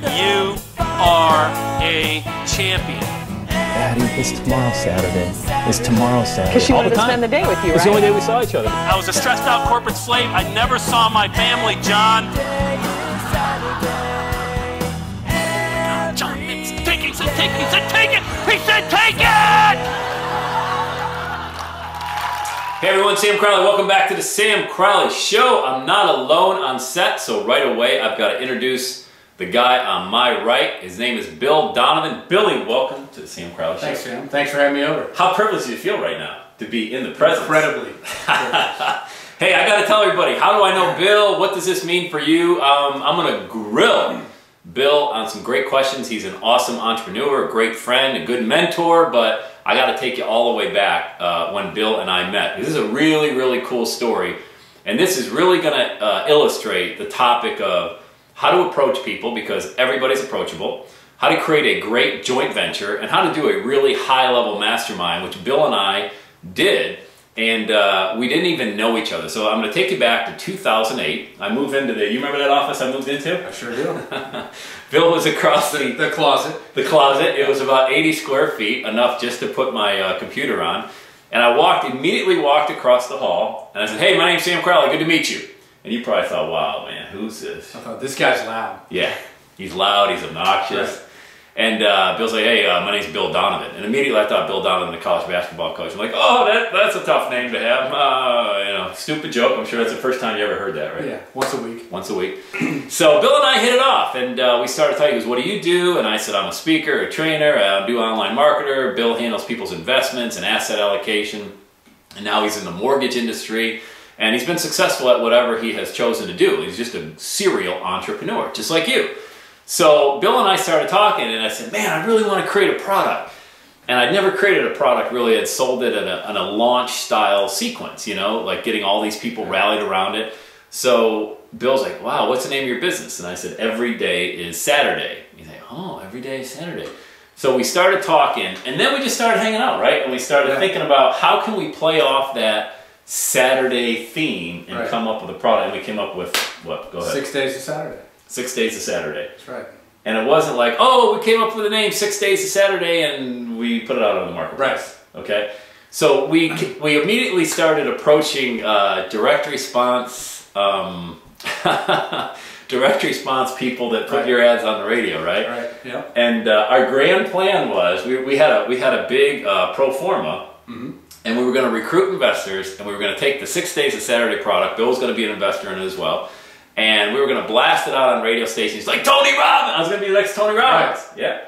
You are a champion. Daddy, it's tomorrow Saturday. It's tomorrow Saturday. Because she All wanted the to time. spend the day with you, It's right? the only day we saw each other. I was a stressed out corporate slave. I never saw my family, John. John, it's take it. He said take it. He said take it. He said take it! Hey everyone, Sam Crowley. Welcome back to the Sam Crowley Show. I'm not alone on set, so right away I've got to introduce the guy on my right. His name is Bill Donovan. Billy, welcome to the Sam Crowley Show. Thanks, Sam. Thanks for having me over. How privileged do you feel right now to be in the presence? Incredibly. Hey, I got to tell everybody, how do I know Bill? What does this mean for you? I'm going to grill Bill on some great questions. He's an awesome entrepreneur, a great friend, a good mentor, but I got to take you all the way back when Bill and I met. This is a really, really cool story, and this is really going to illustrate the topic of how to approach people, because everybody's approachable, how to create a great joint venture, and how to do a really high-level mastermind, which Bill and I did, and we didn't even know each other. So I'm going to take you back to 2008. I moved into you remember that office I moved into? I sure do. Bill was across The closet. the closet. It was about 80 square feet, enough just to put my computer on. And I immediately walked across the hall, and I said, hey, my name's Sam Crowley, good to meet you. And you probably thought, wow, man, who's this? I thought, this guy's loud. Yeah, he's loud, he's obnoxious. Right. And Bill's like, hey, my name's Bill Donovan. And immediately I thought Bill Donovan, the college basketball coach. I'm like, oh, that's a tough name to have. You know, stupid joke. I'm sure that's the first time you ever heard that, right? Yeah, once a week. Once a week. So Bill and I hit it off, and we started talking. He goes, what do you do? And I said, I'm a speaker, a trainer, I do online marketer. Bill handles people's investments and asset allocation. And now he's in the mortgage industry. And he's been successful at whatever he has chosen to do. He's just a serial entrepreneur, just like you. So Bill and I started talking, and I said, man, I really want to create a product. And I'd never created a product really. I'd sold it in a launch style sequence, you know, like getting all these people rallied around it. So Bill's like, wow, what's the name of your business? And I said, Every Day is Saturday. He's like, oh, Every Day is Saturday. So we started talking, and then we just started hanging out, right? And we started thinking about how can we play off that Saturday theme and come up with a product. And we came up with what? Go ahead. 6 days of Saturday. 6 days of Saturday. That's right. And it wasn't like, oh, we came up with the name 6 days of Saturday and we put it out on the marketplace. Right. Okay. So we immediately started approaching direct response direct response people that put your ads on the radio, right? Right. Yeah. And our grand plan was we had a big pro forma. And we were going to recruit investors, and we were going to take the 6 days of Saturday product. Bill was going to be an investor in it as well. And we were going to blast it out on radio stations like Tony Robbins. I was going to be like Tony Robbins. Right. Yeah.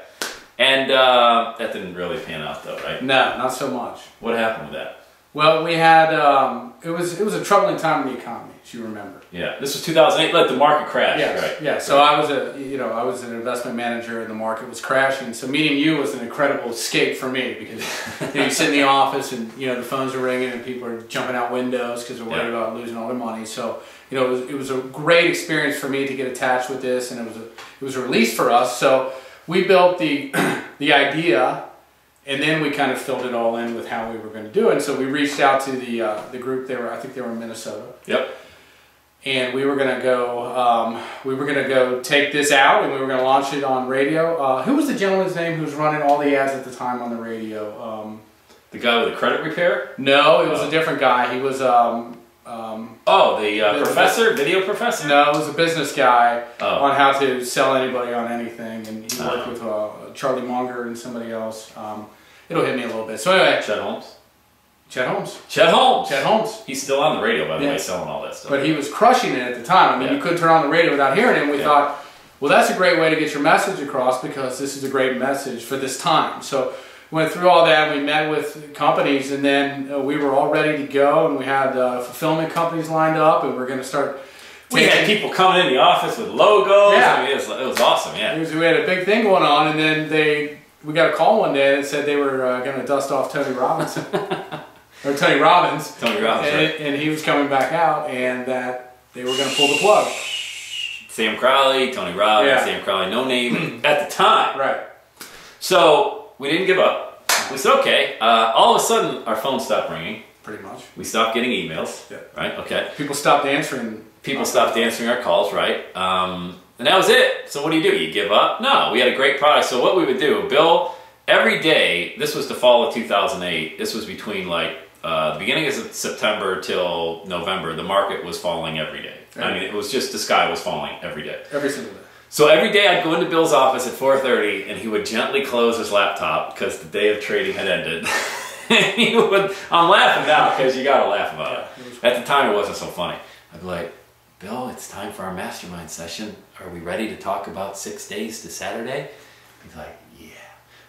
And that didn't really pan out though, right? No, not so much. What happened with that? Well, we had, it was a troubling time in the economy, as you remember. Yeah. This was 2008, let the market crash, Yes. right? Yeah. So I was I was an investment manager, and the market was crashing. So meeting you was an incredible escape for me, because you sit in the office and the phones are ringing and people are jumping out windows because they're worried about losing all their money. So it was a great experience for me to get attached with this, and it was a release for us. So we built the idea, and then we kind of filled it all in with how we were going to do it. And so we reached out to the group. I think they were in Minnesota. Yep. And we were going to go. Take this out, and we were going to launch it on radio. Who was the gentleman's name who was running all the ads at the time on the radio? The guy with the credit repair? No, it was a different guy. He was. Professor, video professor. No, it was a business guy Oh. on how to sell anybody on anything, and he worked with Charlie Munger and somebody else. It'll hit me a little bit. So anyway, Chet Holmes. Chet Holmes. Chet Holmes. Chet Holmes. He's still on the radio, by the way, selling all that stuff. But he was crushing it at the time. I mean, you couldn't turn on the radio without hearing him. We thought, well, that's a great way to get your message across, because this is a great message for this time. So we went through all that. We met with companies, and then we were all ready to go, and we had fulfillment companies lined up, and we're going to start. We had people coming in the office with logos. Yeah. I mean, it was awesome, yeah. We had a big thing going on, and then we got a call one day that said they were going to dust off Tony Robinson. Or Tony Robbins. Tony Robbins, right. And he was coming back out, and that they were going to pull the plug. Sam Crowley, Tony Robbins, Sam Crowley, no name at the time. Right. So we didn't give up. We said, okay. All of a sudden, our phone stopped ringing. Pretty much. We stopped getting emails. Yeah. Right? Okay. People stopped answering. People stopped answering our calls, right? And that was it. So what do? You give up? No, we had a great product. So what we would do, Bill, every day, this was the fall of 2008. This was between like the beginning of September till November. The market was falling every day. I mean, it was just, the sky was falling every day. Every single day. So every day I'd go into Bill's office at 4:30 and he would gently close his laptop because the day of trading had ended. And he would, I'm laughing now because you gotta laugh about it. At the time it wasn't so funny. I'd be like, Bill, it's time for our mastermind session. Are we ready to talk about 6 days to Saturday? He's like, yeah.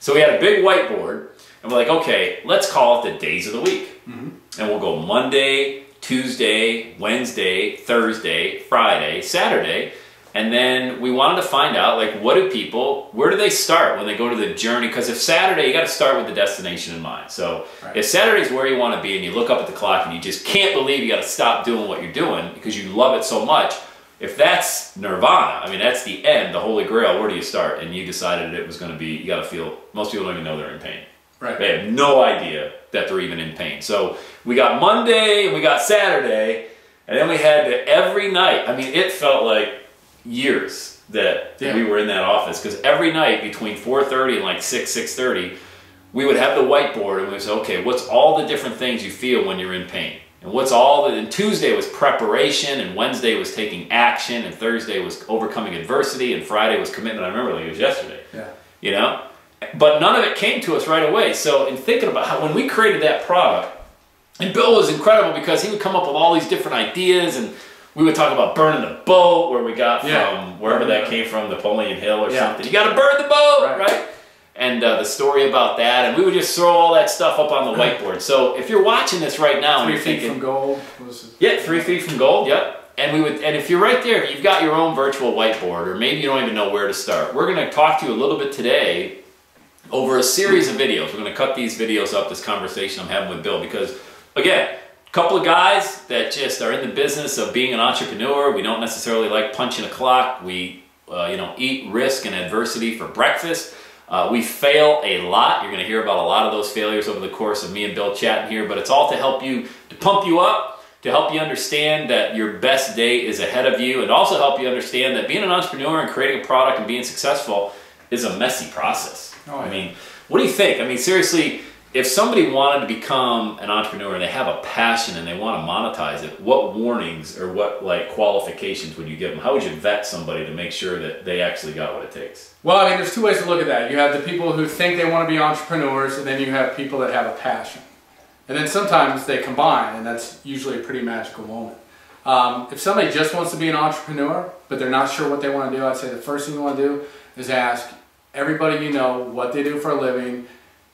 So we had a big whiteboard and we're like, okay, let's call it the days of the week. And we'll go Monday, Tuesday, Wednesday, Thursday, Friday, Saturday. And then we wanted to find out, like, where do they start when they go to the journey? Because if Saturday, you got to start with the destination in mind. So if Saturday's where you want to be and you look up at the clock and you just can't believe you got to stop doing what you're doing because you love it so much, if that's nirvana, I mean, that's the end, the holy grail, where do you start? And you decided it was going to be, you got to feel, most people don't even know they're in pain. Right. They have no idea that they're even in pain. So we got Monday and we got Saturday, and then we had to, every night, I mean, it felt like years that we were in that office, because every night between 4:30 and like 6:30 we would have the whiteboard and we would say, okay, what's all the different things you feel when you're in pain, and what's all the, and Tuesday was preparation, and Wednesday was taking action, and Thursday was overcoming adversity, and Friday was commitment. I remember like it was yesterday. You know, but none of it came to us right away. So in thinking about how when we created that product, and Bill was incredible because he would come up with all these different ideas, and we would talk about burning the boat, where we got from wherever that came from, Napoleon Hill or something. You got to burn the boat, right? And the story about that, and we would just throw all that stuff up on the whiteboard. So if you're watching this right now, and you're thinking, 3 feet from gold. 3 feet from gold. Yep. And we would, and if you're right there, if you've got your own virtual whiteboard, or maybe you don't even know where to start, we're going to talk to you a little bit today over a series of videos. We're going to cut these videos up, this conversation I'm having with Bill, because again, couple of guys that just are in the business of being an entrepreneur. We don't necessarily like punching a clock. We eat risk and adversity for breakfast. We fail a lot. You're going to hear about a lot of those failures over the course of me and Bill chatting here, but it's all to help you, to pump you up, to help you understand that your best day is ahead of you, and also help you understand that being an entrepreneur and creating a product and being successful is a messy process. I mean, what do you think? I mean, seriously, if somebody wanted to become an entrepreneur and they have a passion and they want to monetize it, what warnings or what like qualifications would you give them? How would you vet somebody to make sure that they actually got what it takes? Well, I mean, there's two ways to look at that. You have the people who think they want to be entrepreneurs, and then you have people that have a passion. And then sometimes they combine, and that's usually a pretty magical moment. If somebody just wants to be an entrepreneur, but they're not sure what they want to do, I'd say the first thing you want to do is ask everybody you know what they do for a living.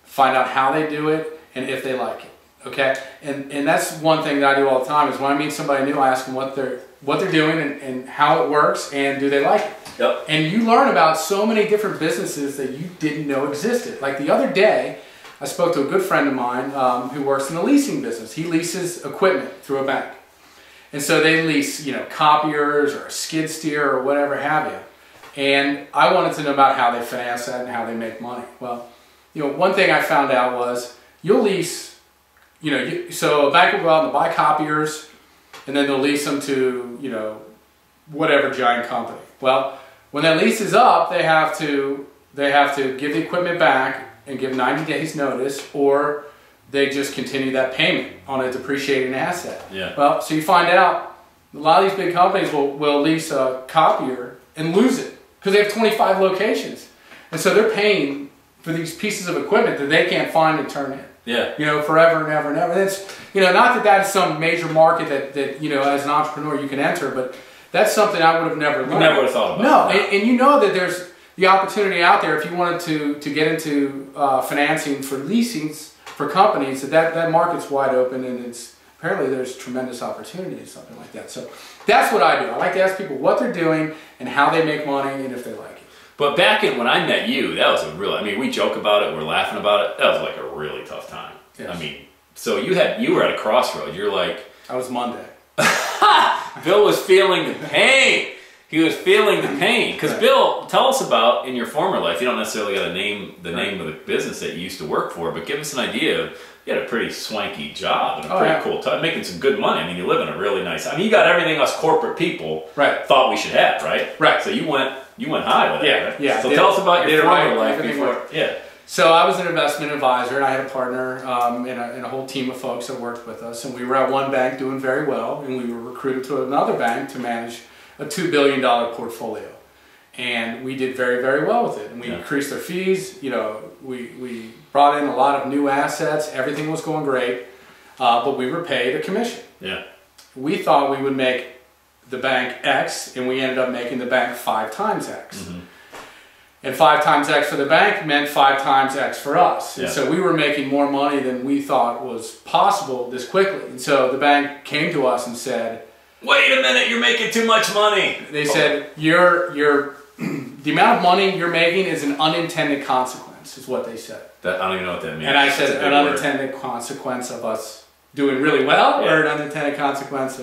Find out how they do it and if they like it, okay? And that's one thing that I do all the time is when I meet somebody new, I ask them what they're doing and how it works and do they like it. Yep. And you learn about so many different businesses that you didn't know existed. Like the other day, I spoke to a good friend of mine who works in the leasing business. He leases equipment through a bank. And so they lease, copiers or a skid steer or whatever have you. And I wanted to know about how they finance that and how they make money. Well, one thing I found out was you'll lease, so a bank will go out and buy copiers and then they'll lease them to, whatever giant company. Well, when that lease is up, they have to give the equipment back and give 90 days notice, or they just continue that payment on a depreciating asset. Yeah. Well, so you find out a lot of these big companies will lease a copier and lose it because they have 25 locations. And so they're paying for these pieces of equipment that they can't find and turn in. Yeah. Forever and ever and ever. And it's, not that that's some major market that as an entrepreneur you can enter, but that's something I would have never learned. You never would have thought about. No, and that there's the opportunity out there if you wanted to get into financing for leasings for companies, that market's wide open, and apparently there's tremendous opportunity in something like that. So that's what I do. I like to ask people what they're doing and how they make money and if they like it. But back when I met you, that was we joke about it, we're laughing about it. That was like a really tough time. Yes. I mean, so you were at a crossroad. You're like... I was Monday. Bill was feeling the pain. He was feeling the pain. Because Bill, tell us about, in your former life, you don't necessarily got to name the name of the business that you used to work for, but give us an idea of, you had a pretty swanky job and a pretty cool time, making some good money. I mean, you live in a really nice, I mean, you got everything us corporate people thought we should have, right? Right. So you went high with it, right? Yeah. So tell us about your former life before. Yeah. So I was an investment advisor, and I had a partner and a whole team of folks that worked with us. And we were at one bank doing very well, and we were recruited to another bank to manage a $2 billion portfolio. And we did very, very well with it. And we increased our fees. You know, we brought in a lot of new assets. Everything was going great, but we were paid a commission. Yeah. We thought we would make the bank X, and we ended up making the bank 5 times X. Mm-hmm. And 5 times X for the bank meant 5 times X for us. And so we were making more money than we thought was possible this quickly. And so the bank came to us and said, "Wait a minute, you're making too much money." They said, the amount of money you're making is an unintended consequence, is what they said. I don't even know what that means. And I said, an unintended consequence of us doing really well, or an unintended consequence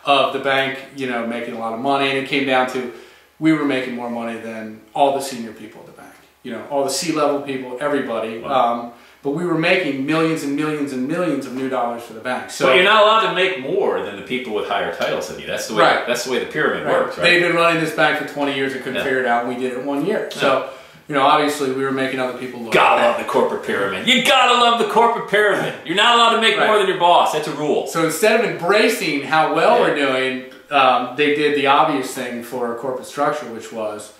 of the bank, you know, making a lot of money. And it came down to, we were making more money than all the senior people at the bank. You know, all the C-level people, everybody. Wow. But we were making millions and millions and millions of new dollars for the bank. So, but you're not allowed to make more than the people with higher titles than you. That's the way. That's the way the pyramid works. Right? They've been running this bank for 20 years and couldn't figure it out, and we did it in 1 year. So, you know, obviously we were making other people look. Gotta love the corporate pyramid. You gotta love the corporate pyramid. You're not allowed to make more than your boss. That's a rule. So instead of embracing how well we're doing, they did the obvious thing for a corporate structure, which was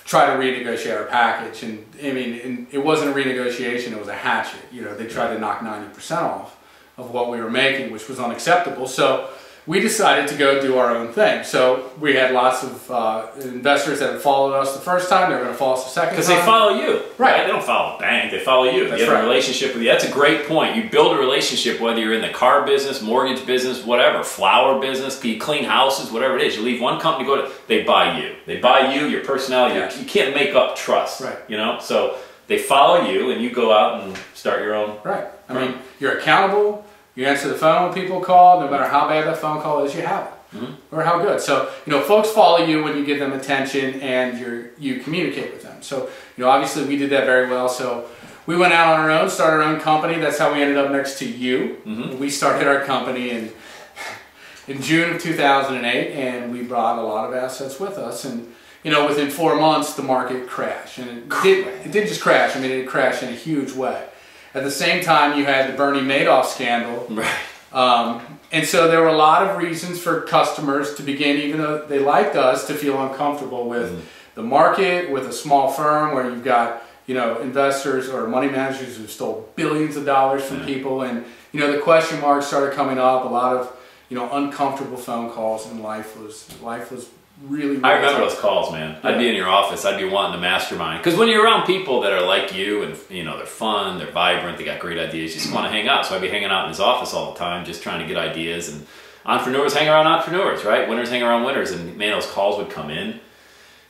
try to renegotiate our package. And I mean, it wasn't a renegotiation, it was a hatchet. You know, they tried to knock 90% off of what we were making, which was unacceptable. So we decided to go do our own thing. So we had lots of investors that had followed us the first time. They're going to follow us the second time. Because they follow you. Right. They don't follow the bank. They follow you. That's you have a relationship with you. That's a great point. You build a relationship, whether you're in the car business, mortgage business, whatever, flower business, you clean houses, whatever it is. You leave one company, go to, they buy you. They buy you, your personality. You can't make up trust. Right. You know? So they follow you, and you go out and start your own. Right. I mean, you're accountable. You answer the phone when people call, no matter how bad that phone call is, you have it, or how good. So, you know, folks follow you when you give them attention and you communicate with them. So, you know, obviously we did that very well. So we went out on our own, started our own company. That's how we ended up next to you. We started our company in June of 2008, and we brought a lot of assets with us. And, you know, within 4 months, the market crashed. And it didn't just crash. I mean, it crashed in a huge way. At the same time, you had the Bernie Madoff scandal. Right. And so there were a lot of reasons for customers to begin, even though they liked us, to feel uncomfortable with the market, with a small firm where you've got, you know, investors or money managers who stole billions of dollars from people. And, you know, the question marks started coming up, a lot of, you know, uncomfortable phone calls, and life was really I remember those calls, man. I'd be in your office. I'd be wanting to mastermind. Because when you're around people that are like you, and you know, they're fun, they're vibrant, they got great ideas, you just want to hang out. So I'd be hanging out in his office all the time, just trying to get ideas. And entrepreneurs hang around entrepreneurs, right? Winners hang around winners. And man, those calls would come in.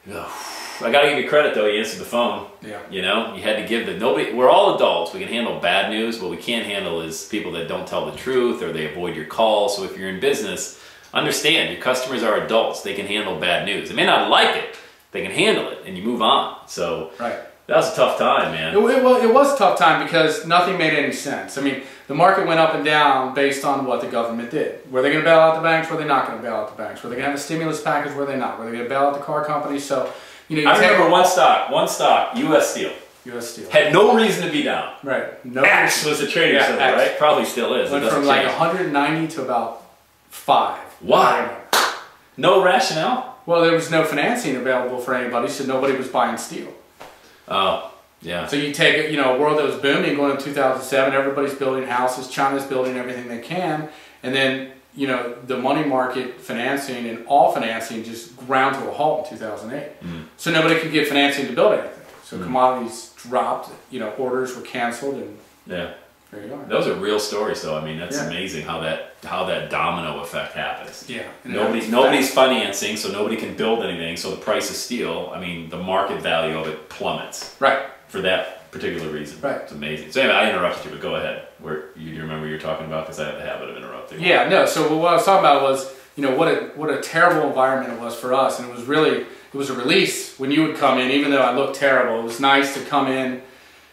I got to give you credit though. You answered the phone. Yeah. You know, you had to give we're all adults. We can handle bad news. What we can't handle is people that don't tell the truth, or they avoid your calls. So if you're in business, understand, your customers are adults. They can handle bad news. They may not like it. They can handle it, and you move on. So that was a tough time, man. It was a tough time because nothing made any sense. I mean, the market went up and down based on what the government did. Were they going to bail out the banks? Were they not going to bail out the banks? Were they going to have a stimulus package? Were they not? Were they going to bail out the car companies? So, you know, I remember one stock, U.S. Steel. U.S. Steel. Had no reason to be down. Right. No X was a trading symbol, right? Probably still is. Went from like 190 to about 5. Why? No rationale? Well, there was no financing available for anybody, so nobody was buying steel. Oh, yeah. So you take, you know, a world that was booming going into 2007, everybody's building houses, China's building everything they can, and then, you know, the money market financing and all financing just ground to a halt in 2008. So nobody could get financing to build anything. So commodities dropped, you know, orders were canceled, and there you are. Those are real stories, though. I mean, that's amazing how that domino effect happens. Yeah. Nobody's financing, so nobody can build anything. So the price of steel, I mean, the market value of it plummets. Right. For that particular reason. Right. It's amazing. So anyway, I interrupted you, but go ahead. Do you remember what you were talking about? Because I have the habit of interrupting. Yeah. No. So what I was talking about was you know, what a terrible environment it was for us. And it was a release when you would come in, even though I looked terrible. It was nice to come in,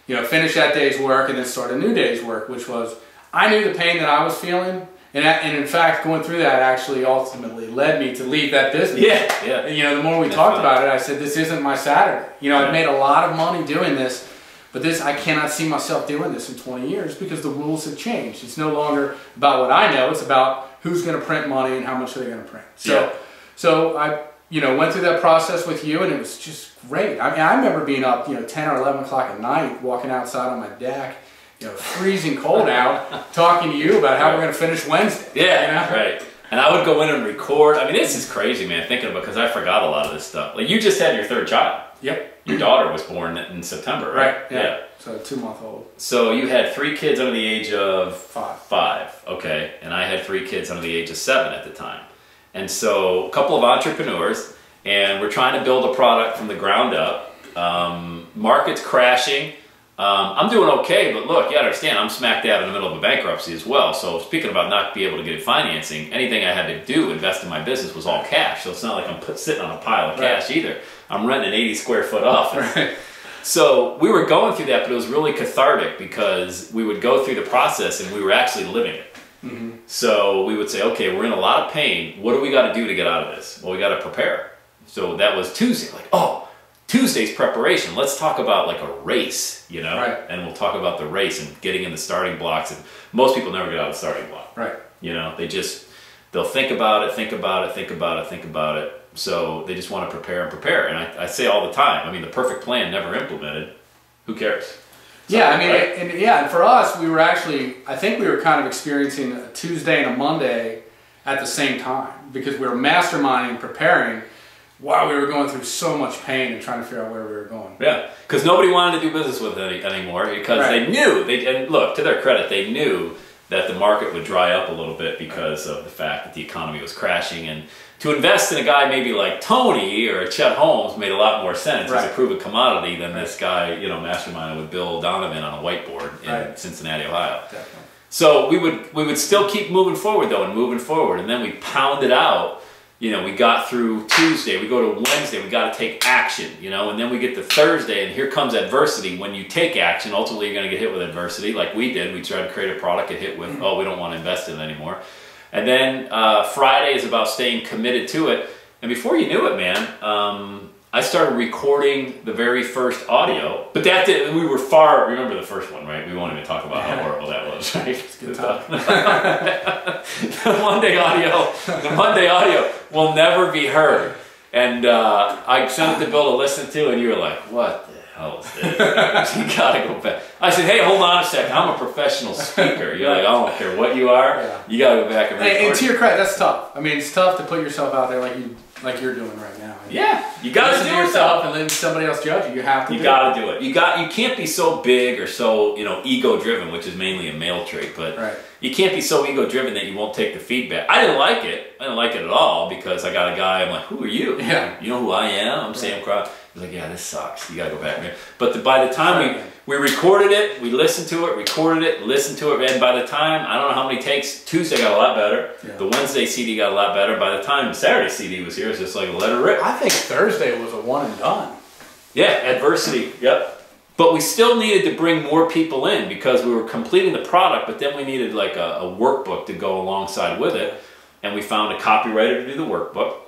you know, finish that day's work and then start a new day's work, which was, I knew the pain that I was feeling. And in fact, going through that actually ultimately led me to leave that business. Yeah, yeah. You know, the more we talked about it, I said, this isn't my Saturday. You know, I've made a lot of money doing this, but I cannot see myself doing this in 20 years because the rules have changed. It's no longer about what I know. It's about who's going to print money and how much are they going to print. So I, you know, went through that process with you, and it was just great. I mean, I remember being up, you know, 10 or 11 o'clock at night, walking outside on my deck, you know, freezing cold out, talking to you about how we're going to finish Wednesday. Yeah, you know? right. And I would go in and record. I mean, this is crazy, man, thinking about, because I forgot a lot of this stuff. Like, you just had your third child. Yep. Your daughter was born in September, right? Yeah. So 2-month-old. So you had 3 kids under the age of 5. 5, okay. And I had 3 kids under the age of 7 at the time. And so a couple of entrepreneurs, and we're trying to build a product from the ground up. Market's crashing. I'm doing okay, but look, you gotta understand, I'm smack dab in the middle of a bankruptcy as well. So speaking about not being able to get financing, anything I had to do, invest in my business, was all cash. So it's not like I'm sitting on a pile of cash either. I'm renting an 80 square foot office. Right. So we were going through that, but it was really cathartic because we would go through the process and we were actually living it. Mm-hmm. So we would say, okay, we're in a lot of pain. What do we got to do to get out of this? Well, we got to prepare. So that was Tuesday. Like, oh, Tuesday's preparation. Let's talk about like a race, you know? Right. And we'll talk about the race and getting in the starting blocks. And most people never get out of the starting block. Right. You know, they'll think about it, think about it, think about it, think about it. So they just want to prepare and prepare. And I say all the time, I mean, the perfect plan never implemented. Who cares? Yeah, I mean, and for us, we were actually, I think we were kind of experiencing a Tuesday and a Monday at the same time because we were masterminding, preparing while we were going through so much pain and trying to figure out where we were going. Yeah, because nobody wanted to do business with it anymore because they knew, and look, to their credit, they knew that the market would dry up a little bit because of the fact that the economy was crashing, and to invest in a guy maybe like Tony or Chet Holmes made a lot more sense as a proven commodity than this guy, you know, masterminding with Bill Donovan on a whiteboard in Cincinnati, Ohio. Definitely. So we would still keep moving forward though, and moving forward, and then we pounded out. You know, we got through Tuesday, we go to Wednesday, we got to take action, you know, and then we get to Thursday, and here comes adversity. When you take action, ultimately you're going to get hit with adversity, like we did. We tried to create a product, get hit with, oh, we don't want to invest in it anymore. And then Friday is about staying committed to it. And before you knew it, man, I started recording the very first audio. But that did, we were far, remember the first one, right? We won't even talk about how horrible that was, right? It's good talk. The Monday audio will never be heard. And I sent it to Bill to listen to, and you were like, what the hell is this? You gotta go back. I said, hey, hold on a second. I'm a professional speaker. You're like, I don't care what you are. Yeah. You gotta go back and record. And to your credit, that's tough. I mean, it's tough to put yourself out there like you're doing right now. Yeah, you gotta do yourself and then somebody else judge you. You have to. You gotta do it. You can't be so big or so, you know, ego driven, which is mainly a male trait. But you can't be so ego driven that you won't take the feedback. I didn't like it. I didn't like it at all because I got a guy. I'm like, who are you? Yeah. You know who I am? I'm Sam Crow. He's like, yeah, this sucks. You gotta go back, man. But by the time we recorded it, we listened to it, recorded it, listened to it, and by the time, I don't know how many takes, Tuesday got a lot better. Yeah. The Wednesday CD got a lot better. By the time the Saturday CD was here, it's just like let it rip. I think Thursday was a one and done. Yeah, adversity. Yep. But we still needed to bring more people in because we were completing the product, but then we needed like a workbook to go alongside with it. And we found a copywriter to do the workbook.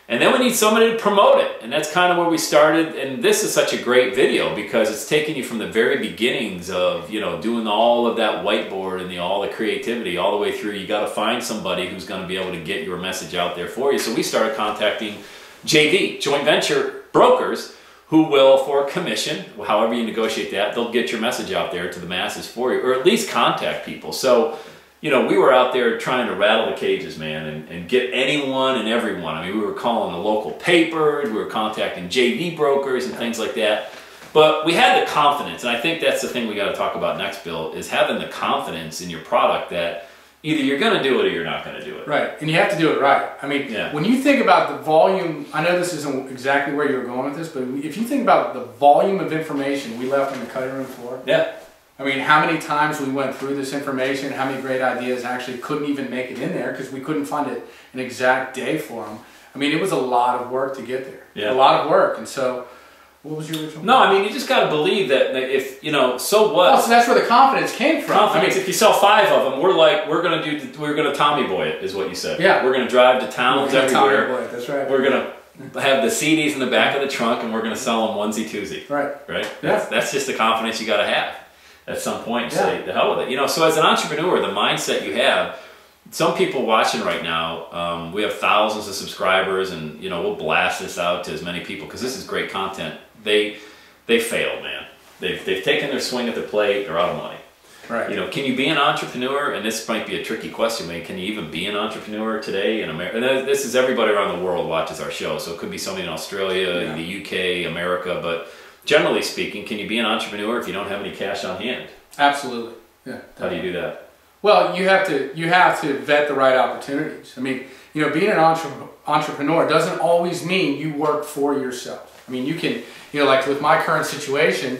And then we need somebody to promote it. And that's kind of where we started. And this is such a great video because it's taking you from the very beginnings of, you know, doing all of that whiteboard and all the creativity all the way through. You got to find somebody who's going to be able to get your message out there for you. So we started contacting JV, joint venture brokers, who will, for a commission, however you negotiate that, they'll get your message out there to the masses for you, or at least contact people. So, you know, we were out there trying to rattle the cages, man, and get anyone and everyone. I mean, we were calling the local papers, we were contacting JV brokers and things like that. But we had the confidence, and I think that's the thing we got to talk about next, Bill, is having the confidence in your product that either you're going to do it or you're not going to do it. Right, and you have to do it right. I mean, when you think about the volume, I know this isn't exactly where you were going with this, but if you think about the volume of information we left on the cutting room floor, I mean, how many times we went through this information, how many great ideas actually couldn't even make it in there because we couldn't find an exact day for them. I mean, it was a lot of work to get there. Yeah. A lot of work. And so, what was your original? No, I mean, you just got to believe that if, you know, so what? Oh, so that's where the confidence came from. Confidence, if you sell 5 of them, we're gonna Tommy Boy it, is what you said. Yeah. We're gonna drive to towns everywhere. Tommy Boy, that's right. We're gonna have the CDs in the back of the trunk, and we're gonna sell them onesie-twosie. Right. Right? Yeah. That's just the confidence you got to have at some point. And say, the hell with it. You know, so as an entrepreneur, the mindset you have, some people watching right now, we have thousands of subscribers, and, you know, we'll blast this out to as many people because this is great content. They failed, man. They've taken their swing at the plate. They're out of money. Right. You know, can you be an entrepreneur? And this might be a tricky question, man. Can you even be an entrepreneur today in America? And this is everybody around the world watches our show, so it could be somebody in Australia, the UK, America. But generally speaking, can you be an entrepreneur if you don't have any cash on hand? Absolutely. Yeah. How do you do that? Well, you have to vet the right opportunities. I mean, you know, being an entrepreneur doesn't always mean you work for yourself. I mean, you can, you know, like with my current situation,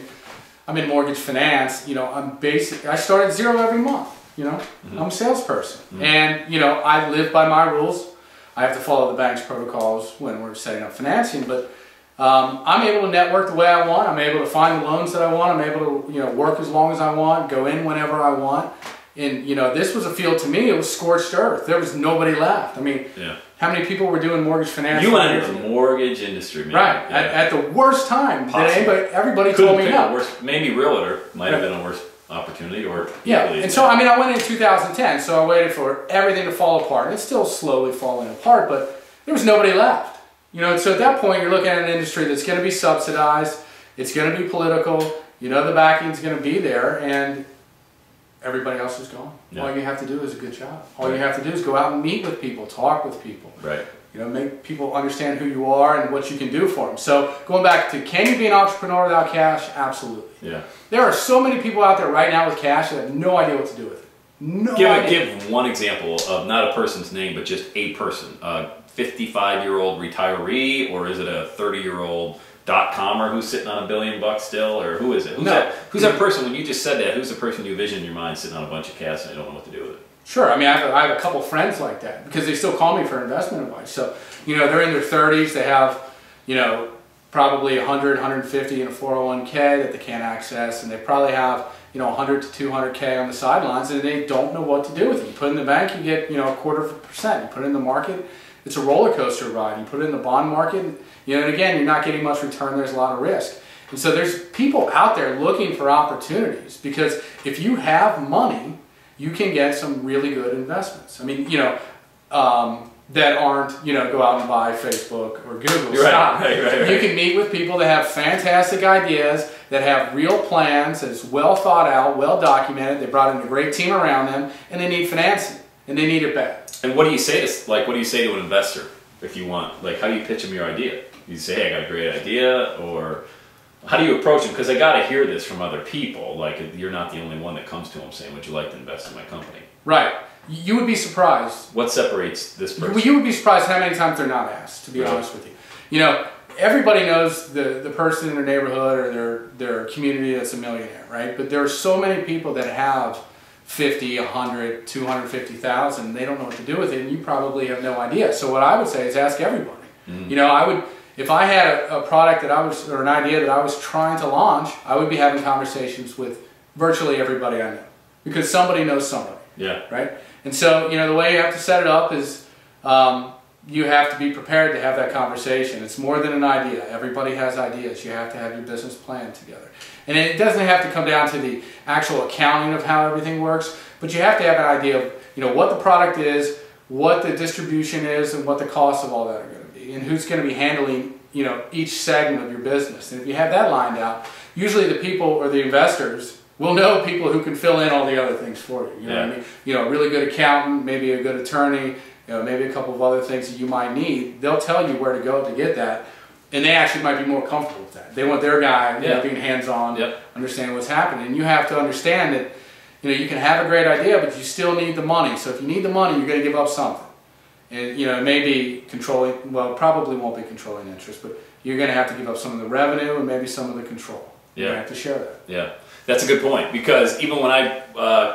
I'm in mortgage finance. You know, I start at zero every month. You know, I'm a salesperson, and you know, I live by my rules. I have to follow the bank's protocols when we're setting up financing, but I'm able to network the way I want. I'm able to find the loans that I want. I'm able to, you know, work as long as I want, go in whenever I want. And, you know, this was a field to me, it was scorched earth. There was nobody left. I mean, how many people were doing mortgage finance? You went into the mortgage industry, man. Right, at the worst time. Everybody told me no. Maybe realtor might have been a worse opportunity, or and so, I mean, I went in 2010, so I waited for everything to fall apart. And it's still slowly falling apart, but there was nobody left. You know, so at that point, you're looking at an industry that's going to be subsidized, it's going to be political, you know, the backing's going to be there, and everybody else is gone. Yeah. All you have to do is a good job. All you have to do is go out and meet with people, talk with people. Right. You know, make people understand who you are and what you can do for them. So going back to, can you be an entrepreneur without cash? Absolutely. Yeah. There are so many people out there right now with cash that have no idea what to do with it. No idea. Give one example of not a person's name, but just a person. A 55-year-old retiree, or is it a 30-year-old .comer who's sitting on $1 billion still, or who is it? Who's that person? When you just said that, who's the person you envision in your mind sitting on a bunch of cash and they don't know what to do with it? Sure. I mean, I have a couple friends like that because they still call me for investment advice. So, you know, they're in their 30s. They have, you know, probably 100, 150 in a 401k that they can't access, and they probably have, you know, 100 to 200k on the sidelines, and they don't know what to do with it. You put it in the bank, you get, you know, 0.25%. You put it in the market, it's a roller coaster ride. You put it in the bond market, you know, and again, you're not getting much return. There's a lot of risk. And so there's people out there looking for opportunities, because if you have money, you can get some really good investments. I mean, you know, that aren't, you know, go out and buy Facebook or Google stock. Right. You can meet with people that have fantastic ideas, that have real plans, that is well thought out, well documented. They brought in a great team around them, and they need financing, and they need it bad. And what do you say to an investor if you want? Like, how do you pitch them your idea? You say, hey, I got a great idea, or how do you approach them? Because I got to hear this from other people. Like, you're not the only one that comes to them saying, would you like to invest in my company? Right. You would be surprised. What separates this person? You would be surprised how many times they're not asked, to be honest with you. You know, everybody knows the person in their neighborhood or their community that's a millionaire, right? But there are so many people that have 50, 100, 250,000, they don't know what to do with it, and you probably have no idea. So what I would say is ask everybody. You know, if I had a product that or an idea that I was trying to launch, I would be having conversations with virtually everybody I know, because somebody knows somebody. Yeah. Right? And so, you know, the way you have to set it up is you have to be prepared to have that conversation. It's more than an idea. Everybody has ideas. You have to have your business plan together. And it doesn't have to come down to the actual accounting of how everything works, but you have to have an idea of, you know, what the product is, what the distribution is, and what the costs of all that are going to be, and who's going to be handling, you know, each segment of your business. And if you have that lined out, usually the people or the investors will know people who can fill in all the other things for you. You know what I mean? You know, a really good accountant, maybe a good attorney, you know, maybe a couple of other things that you might need. They'll tell you where to go to get that, and they actually might be more comfortable with that. They want their guy, you know, being hands-on, understanding what's happening. And you have to understand that, you know, you can have a great idea, but you still need the money. So if you need the money, you're going to give up something. And, you know, it may be controlling, well, probably won't be controlling interest, but you're going to have to give up some of the revenue and maybe some of the control. Yeah. You have to share that. Yeah. That's a good point, because even when I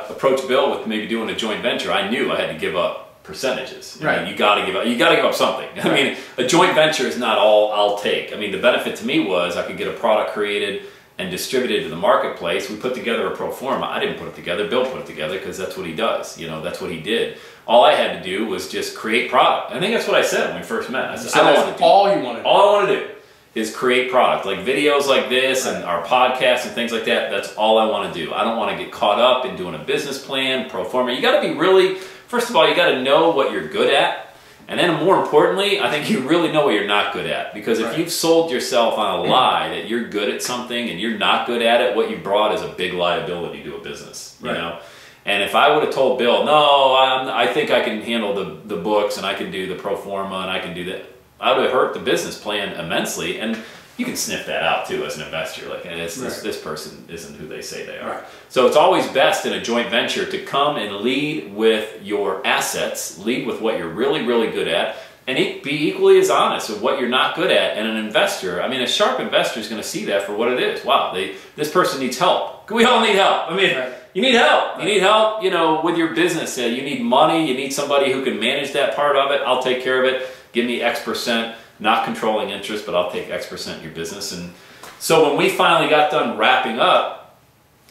approached Bill with maybe doing a joint venture, I knew I had to give up percentages. Right. I mean, you got to give up something. I mean, a joint venture is not all I'll take. I mean, the benefit to me was I could get a product created and distributed to the marketplace. We put together a pro forma. I didn't put it together. Bill put it together, because that's what he does. You know, that's what he did. All I had to do was just create product. I think that's what I said when we first met. I said, so that's all you want to do. All I want to do is create product, like videos like this and our podcasts and things like that. That's all I want to do. I don't want to get caught up in doing a business plan, pro forma. You got to be really, first of all, you got to know what you're good at. And then more importantly, I think you really know what you're not good at. Because if you've sold yourself on a lie that you're good at something and you're not good at it, what you brought is a big liability to a business, you know? And if I would have told Bill, no, I think I can handle the books and I can do the pro forma and I can do that, I would have hurt the business plan immensely. And you can sniff that out too as an investor. Like, this person isn't who they say they are. Right. So it's always best in a joint venture to come and lead with your assets, lead with what you're really, really good at, and be equally as honest with what you're not good at. And an investor, I mean, a sharp investor is going to see that for what it is. Wow, this person needs help. We all need help. I mean, you need help. You need help, you know, with your business. You need money. You need somebody who can manage that part of it. I'll take care of it. Give me X%, not controlling interest, but I'll take X% in your business. And so when we finally got done wrapping up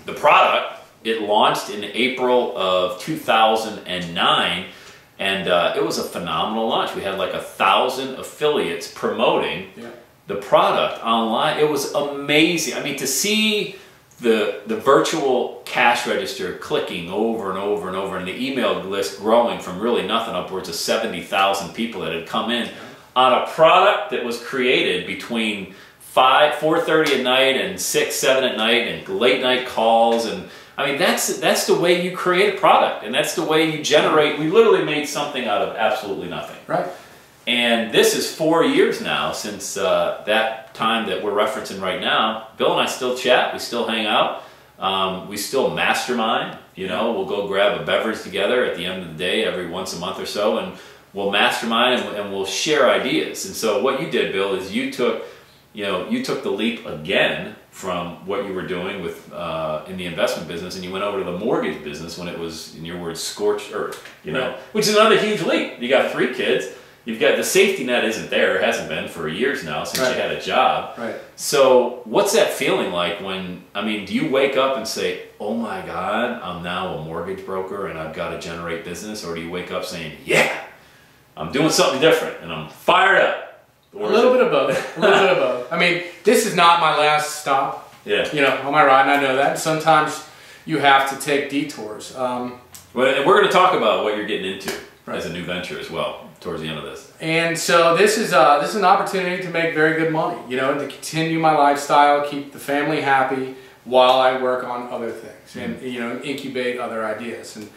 the product, it launched in April of 2009, and it was a phenomenal launch. We had like 1,000 affiliates promoting the product online. It was amazing. I mean, to see the virtual cash register clicking over and over and over, and the email list growing from really nothing upwards of 70,000 people that had come in on a product that was created between 4:30 at night and 6, 7 at night, and late night calls. And I mean, that's the way you create a product, and that's the way you generate. We literally made something out of absolutely nothing. Right. And this is 4 years now since that time that we're referencing right now. Bill and I still chat. We still hang out. We still mastermind. You know, we'll go grab a beverage together at the end of the day every once a month or so, and we'll mastermind and we'll share ideas. And so what you did, Bill, is you took the leap again from what you were doing with in the investment business, and you went over to the mortgage business when it was, in your words, scorched earth. You know, which is another huge leap. You got 3 kids. You've got the safety net isn't there. It hasn't been for years now since you had a job. Right. So what's that feeling like when, I mean, do you wake up and say, oh my God, I'm now a mortgage broker and I've got to generate business? Or do you wake up saying, yeah, I'm doing something different and I'm fired up? Or a little bit of both. A little bit of both. I mean, this is not my last stop. Yeah. You know, on my ride, and I know that. And sometimes you have to take detours. Well, and we're going to talk about what you're getting into as a new venture as well towards the end of this. And so this is an opportunity to make very good money, you know, to continue my lifestyle, keep the family happy while I work on other things, and you know, incubate other ideas. And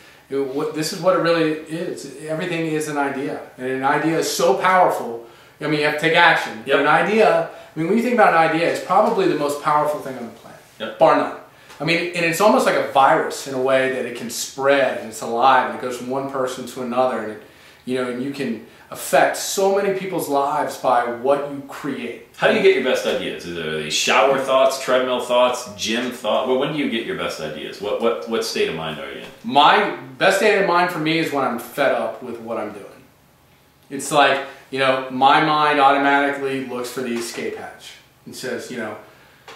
this is what it really is. Everything is an idea, and an idea is so powerful. I mean, you have to take action. But an idea, I mean, when you think about an idea, it's probably the most powerful thing on the planet, bar none. I mean, and it's almost like a virus in a way that it can spread, and it's alive, and it goes from one person to another, and you know, and you can affect so many people's lives by what you create. How do you get your best ideas? Are they shower thoughts, treadmill thoughts, gym thoughts? Well, when do you get your best ideas? What state of mind are you in? My best state of mind for me is when I'm fed up with what I'm doing. It's like, you know, my mind automatically looks for the escape hatch and says, you know,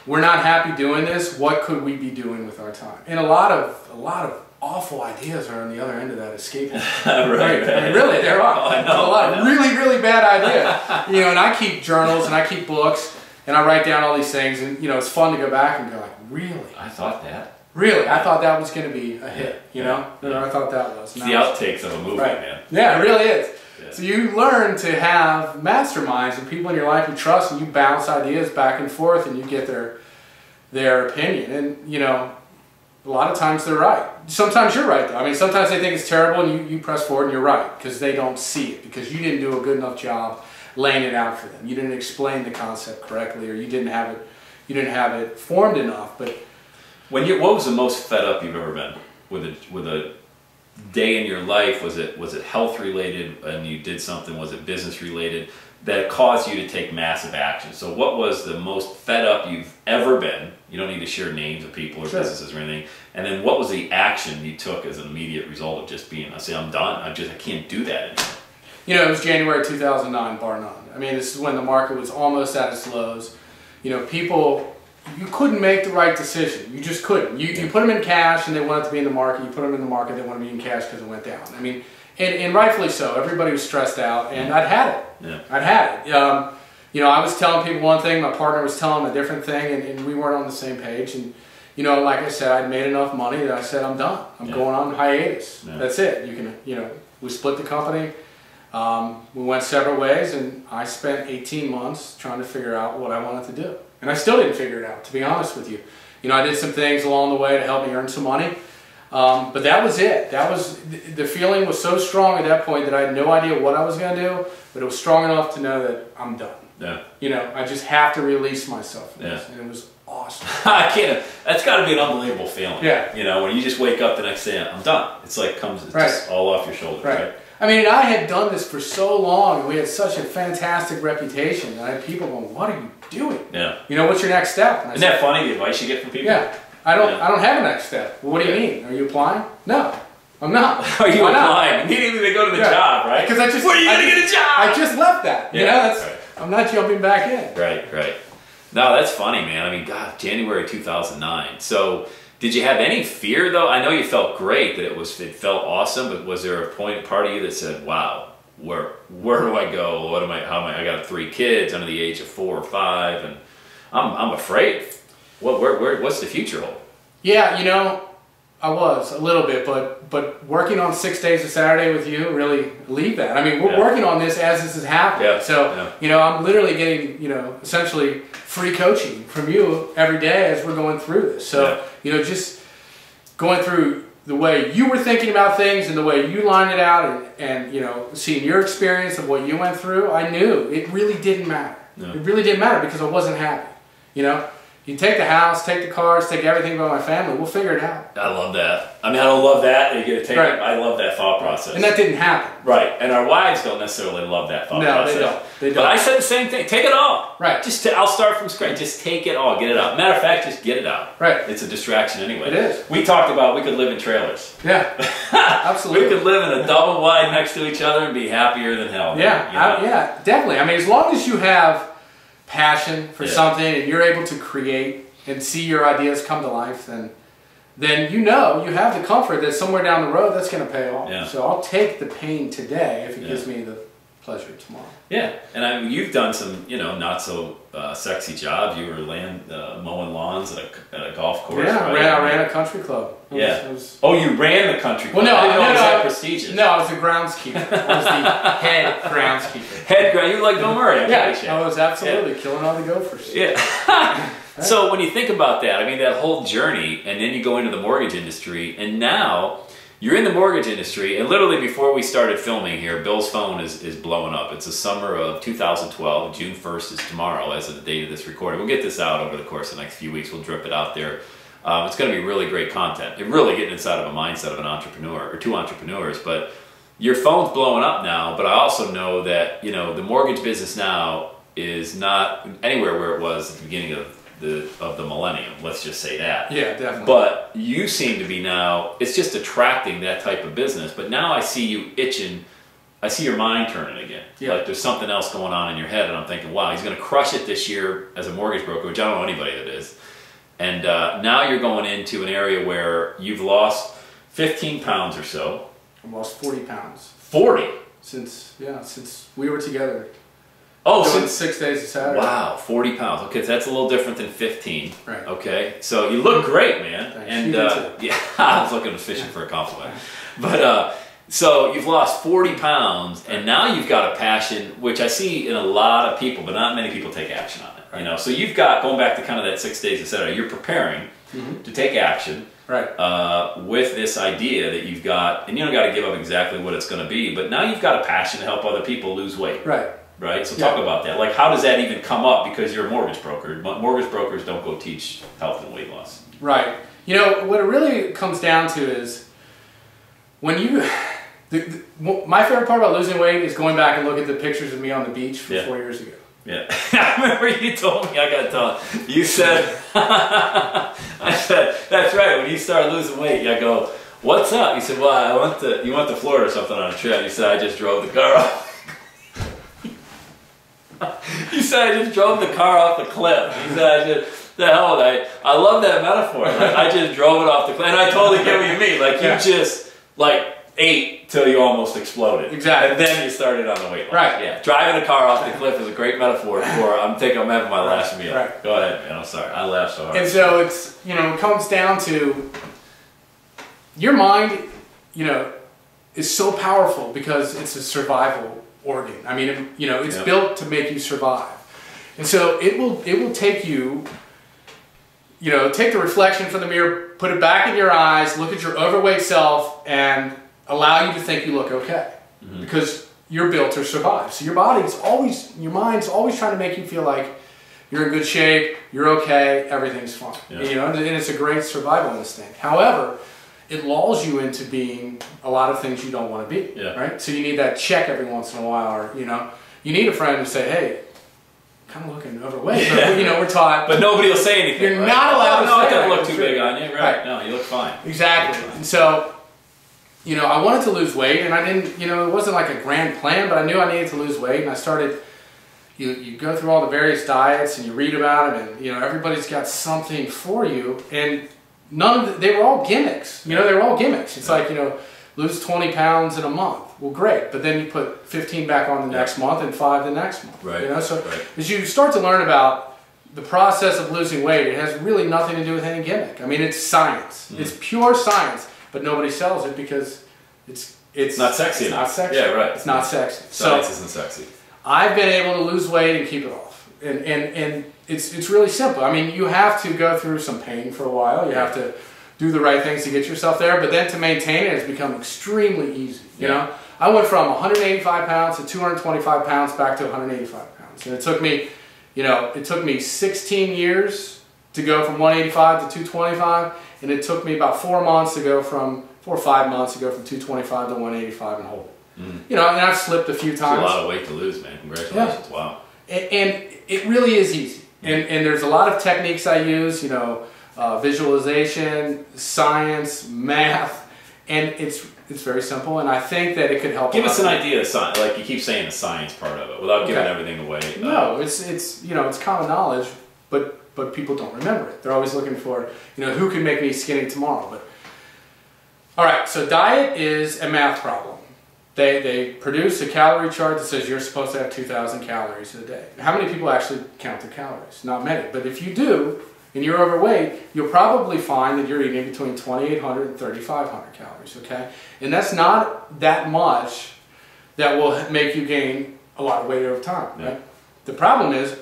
we're not happy doing this. What could we be doing with our time? And a lot of awful ideas are on the other end of that escape hatch. Right. I mean, really, there are. Oh, I know, a lot of really, really bad ideas. You know, and I keep journals and I keep books and I write down all these things, and you know, it's fun to go back and go like, really? I thought that. Really? I thought that was going to be a hit. You know? I thought that was. It's the outtakes of a movie, man. Yeah, it really is. Yeah. So you learn to have masterminds and people in your life you trust, and you bounce ideas back and forth, and you get their opinion. And you know, a lot of times they're right. Sometimes you're right though. I mean, sometimes they think it's terrible, and you press forward and you're right because they don't see it, because you didn't do a good enough job laying it out for them. You didn't explain the concept correctly, or you didn't have it formed enough. But what was the most fed up you've ever been with a day in your life? Was it health related and you did something? Was it business related? that caused you to take massive action. So what was the most fed up you've ever been? You don't need to share names of people or businesses or anything. And then what was the action you took as an immediate result of just being, I say, I'm done. I can't do that anymore. You know, it was January 2009, bar none. I mean, this is when the market was almost at its lows. You know, people, you couldn't make the right decision. You just couldn't. You put them in cash and they wanted to be in the market. You put them in the market, they want to be in cash because it went down. I mean, and rightfully so. Everybody was stressed out, and I'd had it. Yeah. I'd had it. You know, I was telling people one thing, my partner was telling them a different thing, and we weren't on the same page. And, you know, like I said, I'd made enough money that I said, I'm done. I'm going on hiatus. Yeah. That's it. You know, we split the company. We went several ways, and I spent 18 months trying to figure out what I wanted to do. And I still didn't figure it out, to be honest with you. You know, I did some things along the way to help me earn some money. But that was it. That was, the feeling was so strong at that point that I had no idea what I was going to do, but it was strong enough to know that I'm done. Yeah. You know, I just have to release myself from this, Yeah. and it was awesome. I can't, that's got to be an unbelievable feeling. Yeah. You know, when you just wake up the next day, I'm done. It's like it's just all off your shoulders, right? I mean, I had done this for so long, and we had such a fantastic reputation, and I had people going, what are you doing? Yeah. You know, what's your next step? And I Isn't said, that funny, the advice you get from people? yeah. I don't have a next step. Well, what do you mean? Are you applying? No, I'm not. Are you Why not? applying? Immediately they go to the job, right? Because I just, where are you going to get a job? I just left that. Yeah, You know, that's, right. I'm not jumping back in. Right, right. No, that's funny, man. I mean, God, January 2009. So, did you have any fear, though? I know you felt great, that it felt awesome, but was there a part of you that said, wow, where do I go? What am I, I got 3 kids under the age of 4 or 5, and I'm afraid. What's the future hold? Yeah, you know, I was a little bit, but working on 6 days of Saturday with you really leave that. I mean, we're working on this as this is happening. Yeah. So, you know, I'm literally getting, you know, essentially free coaching from you every day as we're going through this. So, you know, just going through the way you were thinking about things and the way you lined it out and you know, seeing your experience of what you went through, I knew it really didn't matter. No. It really didn't matter because I wasn't happy. You know, you take the house, take the cars, take everything about my family, we'll figure it out. I love that. I mean, I don't love that. You get to take Right. it. I love that thought process. And that didn't happen. Right. And our wives don't necessarily love that thought process. No, they don't. They don't. But I said the same thing. Take it all. Right. I'll start from scratch. Just take it all. Get it out. Matter of fact, just get it out. Right. It's a distraction anyway. It is. We talked about we could live in trailers. Yeah, absolutely. We could live in a double wide next to each other and be happier than hell. Yeah, you know? yeah, definitely. I mean, as long as you have passion for something and you're able to create and see your ideas come to life, then you know you have the comfort that somewhere down the road that's going to pay off. Yeah. So I'll take the pain today if it gives me the pleasure tomorrow. Yeah, and I mean, you've done some, you know, not so sexy jobs. You were mowing lawns at a golf course. Yeah, right? I ran a country club. Oh, you ran the country club. Well, no, I didn't know it was that no, prestigious. No, I was the groundskeeper. I was the head groundskeeper. You were like Bill Murray. I was absolutely killing all the gophers. Yeah. So when you think about that, I mean, that whole journey, and then you go into the mortgage industry, and now you're in the mortgage industry, and literally before we started filming here, Bill's phone is blowing up. It's the summer of 2012. June 1st is tomorrow as of the date of this recording. We'll get this out over the course of the next few weeks. We'll drip it out there. It's going to be really great content. It really getting inside of a mindset of an entrepreneur, or 2 entrepreneurs, but your phone's blowing up now, but I also know that, you know, the mortgage business now is not anywhere where it was at the beginning of the millennium, let's just say that. Yeah, definitely. But you seem to be now, it's just attracting that type of business, but now I see you itching, I see your mind turning again. Yeah. Like there's something else going on in your head, and I'm thinking, wow, he's going to crush it this year as a mortgage broker, which I don't know anybody that is. And now you're going into an area where you've lost 15 pounds or so. I lost 40 pounds. 40? Since we were together. Oh, since 6 days of Saturday. Wow, 40 pounds. Okay, so that's a little different than 15. Right. Okay, so you look great, man. Thanks. And You do too. yeah, I was looking fishing for a compliment. But so you've lost 40 pounds, and now you've got a passion, which I see in a lot of people, but not many people take action on it. Right. You know, so you've got, going back to kind of that 6 days of Saturday, you're preparing to take action. Right. With this idea that you've got, and you don't got to give up exactly what it's going to be, but now you've got a passion to help other people lose weight. Right. Right? So talk about that. Like, how does that even come up? Because you're a mortgage broker. Mortgage brokers don't go teach health and weight loss. Right. You know, what it really comes down to is when you My favorite part about losing weight is going back and look at the pictures of me on the beach from 4 years ago. Yeah, I remember you told me, I got to tell you, you said, I said, that's right, when you started losing weight, I go, what's up? You said, well, you went to Florida or something on a trip. You said, I just drove the car off. You said, I just drove the car off the cliff. You said, I love that metaphor. Like, I just drove it off the cliff. And I totally get what you mean. Like, you just, like, ate till you almost exploded. Exactly. And then you started on the weight loss. Right. Yeah. Driving a car off the cliff is a great metaphor for I'm having my last meal. Right. Go ahead, man. I'm sorry. I laughed so hard. And so it's, it comes down to your mind, is so powerful because it's a survival organ. I mean, it's built to make you survive. And so it will take you, take the reflection from the mirror, put it back in your eyes, look at your overweight self, and allow you to think you look okay. Because you're built to survive. So your mind's always trying to make you feel like you're in good shape, you're okay, everything's fine. Yeah. And it's a great survival instinct. However, it lulls you into being a lot of things you don't want to be. Yeah. Right? So you need that check every once in a while, or you need a friend to say, hey, kind of looking overweight, but we're taught. But nobody will say anything. You're not allowed to say it doesn't look too big on you. Right. No, you look fine. Exactly. And so, I wanted to lose weight, and I didn't, it wasn't like a grand plan, but I knew I needed to lose weight, and I started, you go through all the various diets, and you read about them, and, everybody's got something for you, and they were all gimmicks. They were all gimmicks. It's like, lose 20 pounds in a month. Well, great, but then you put 15 back on the next month and 5 the next month. Right. So as you start to learn about the process of losing weight, it has really nothing to do with any gimmick. I mean, it's science. It's pure science, but nobody sells it because it's not sexy enough. Not sexy. Yeah, right. It's not sexy. Science isn't sexy. I've been able to lose weight and keep it off, and it's really simple. I mean, you have to go through some pain for a while. You have to do the right things to get yourself there, but then to maintain it has become extremely easy. I went from 185 pounds to 225 pounds back to 185 pounds, and it took me 16 years to go from 185 to 225, and it took me about 4 months to go from 4 or 5 months to go from 225 to 185 and hold it. And I've slipped a few times. It's a lot of weight to lose, man. Congratulations. Yeah. Wow. And it really is easy. And there's a lot of techniques I use, visualization, science, math, and it's very simple, and I think that it could help. Give us an idea of science, like you keep saying the science part of it, without giving everything away. No, it's common knowledge, but people don't remember it. They're always looking for, who can make me skinny tomorrow. But all right, so diet is a math problem. They produce a calorie chart that says you're supposed to have 2,000 calories a day. How many people actually count their calories? Not many, but if you do, and you're overweight, you'll probably find that you're eating between 2,800 and 3,500 calories, okay? And that's not that much that will make you gain a lot of weight over time, right? The problem is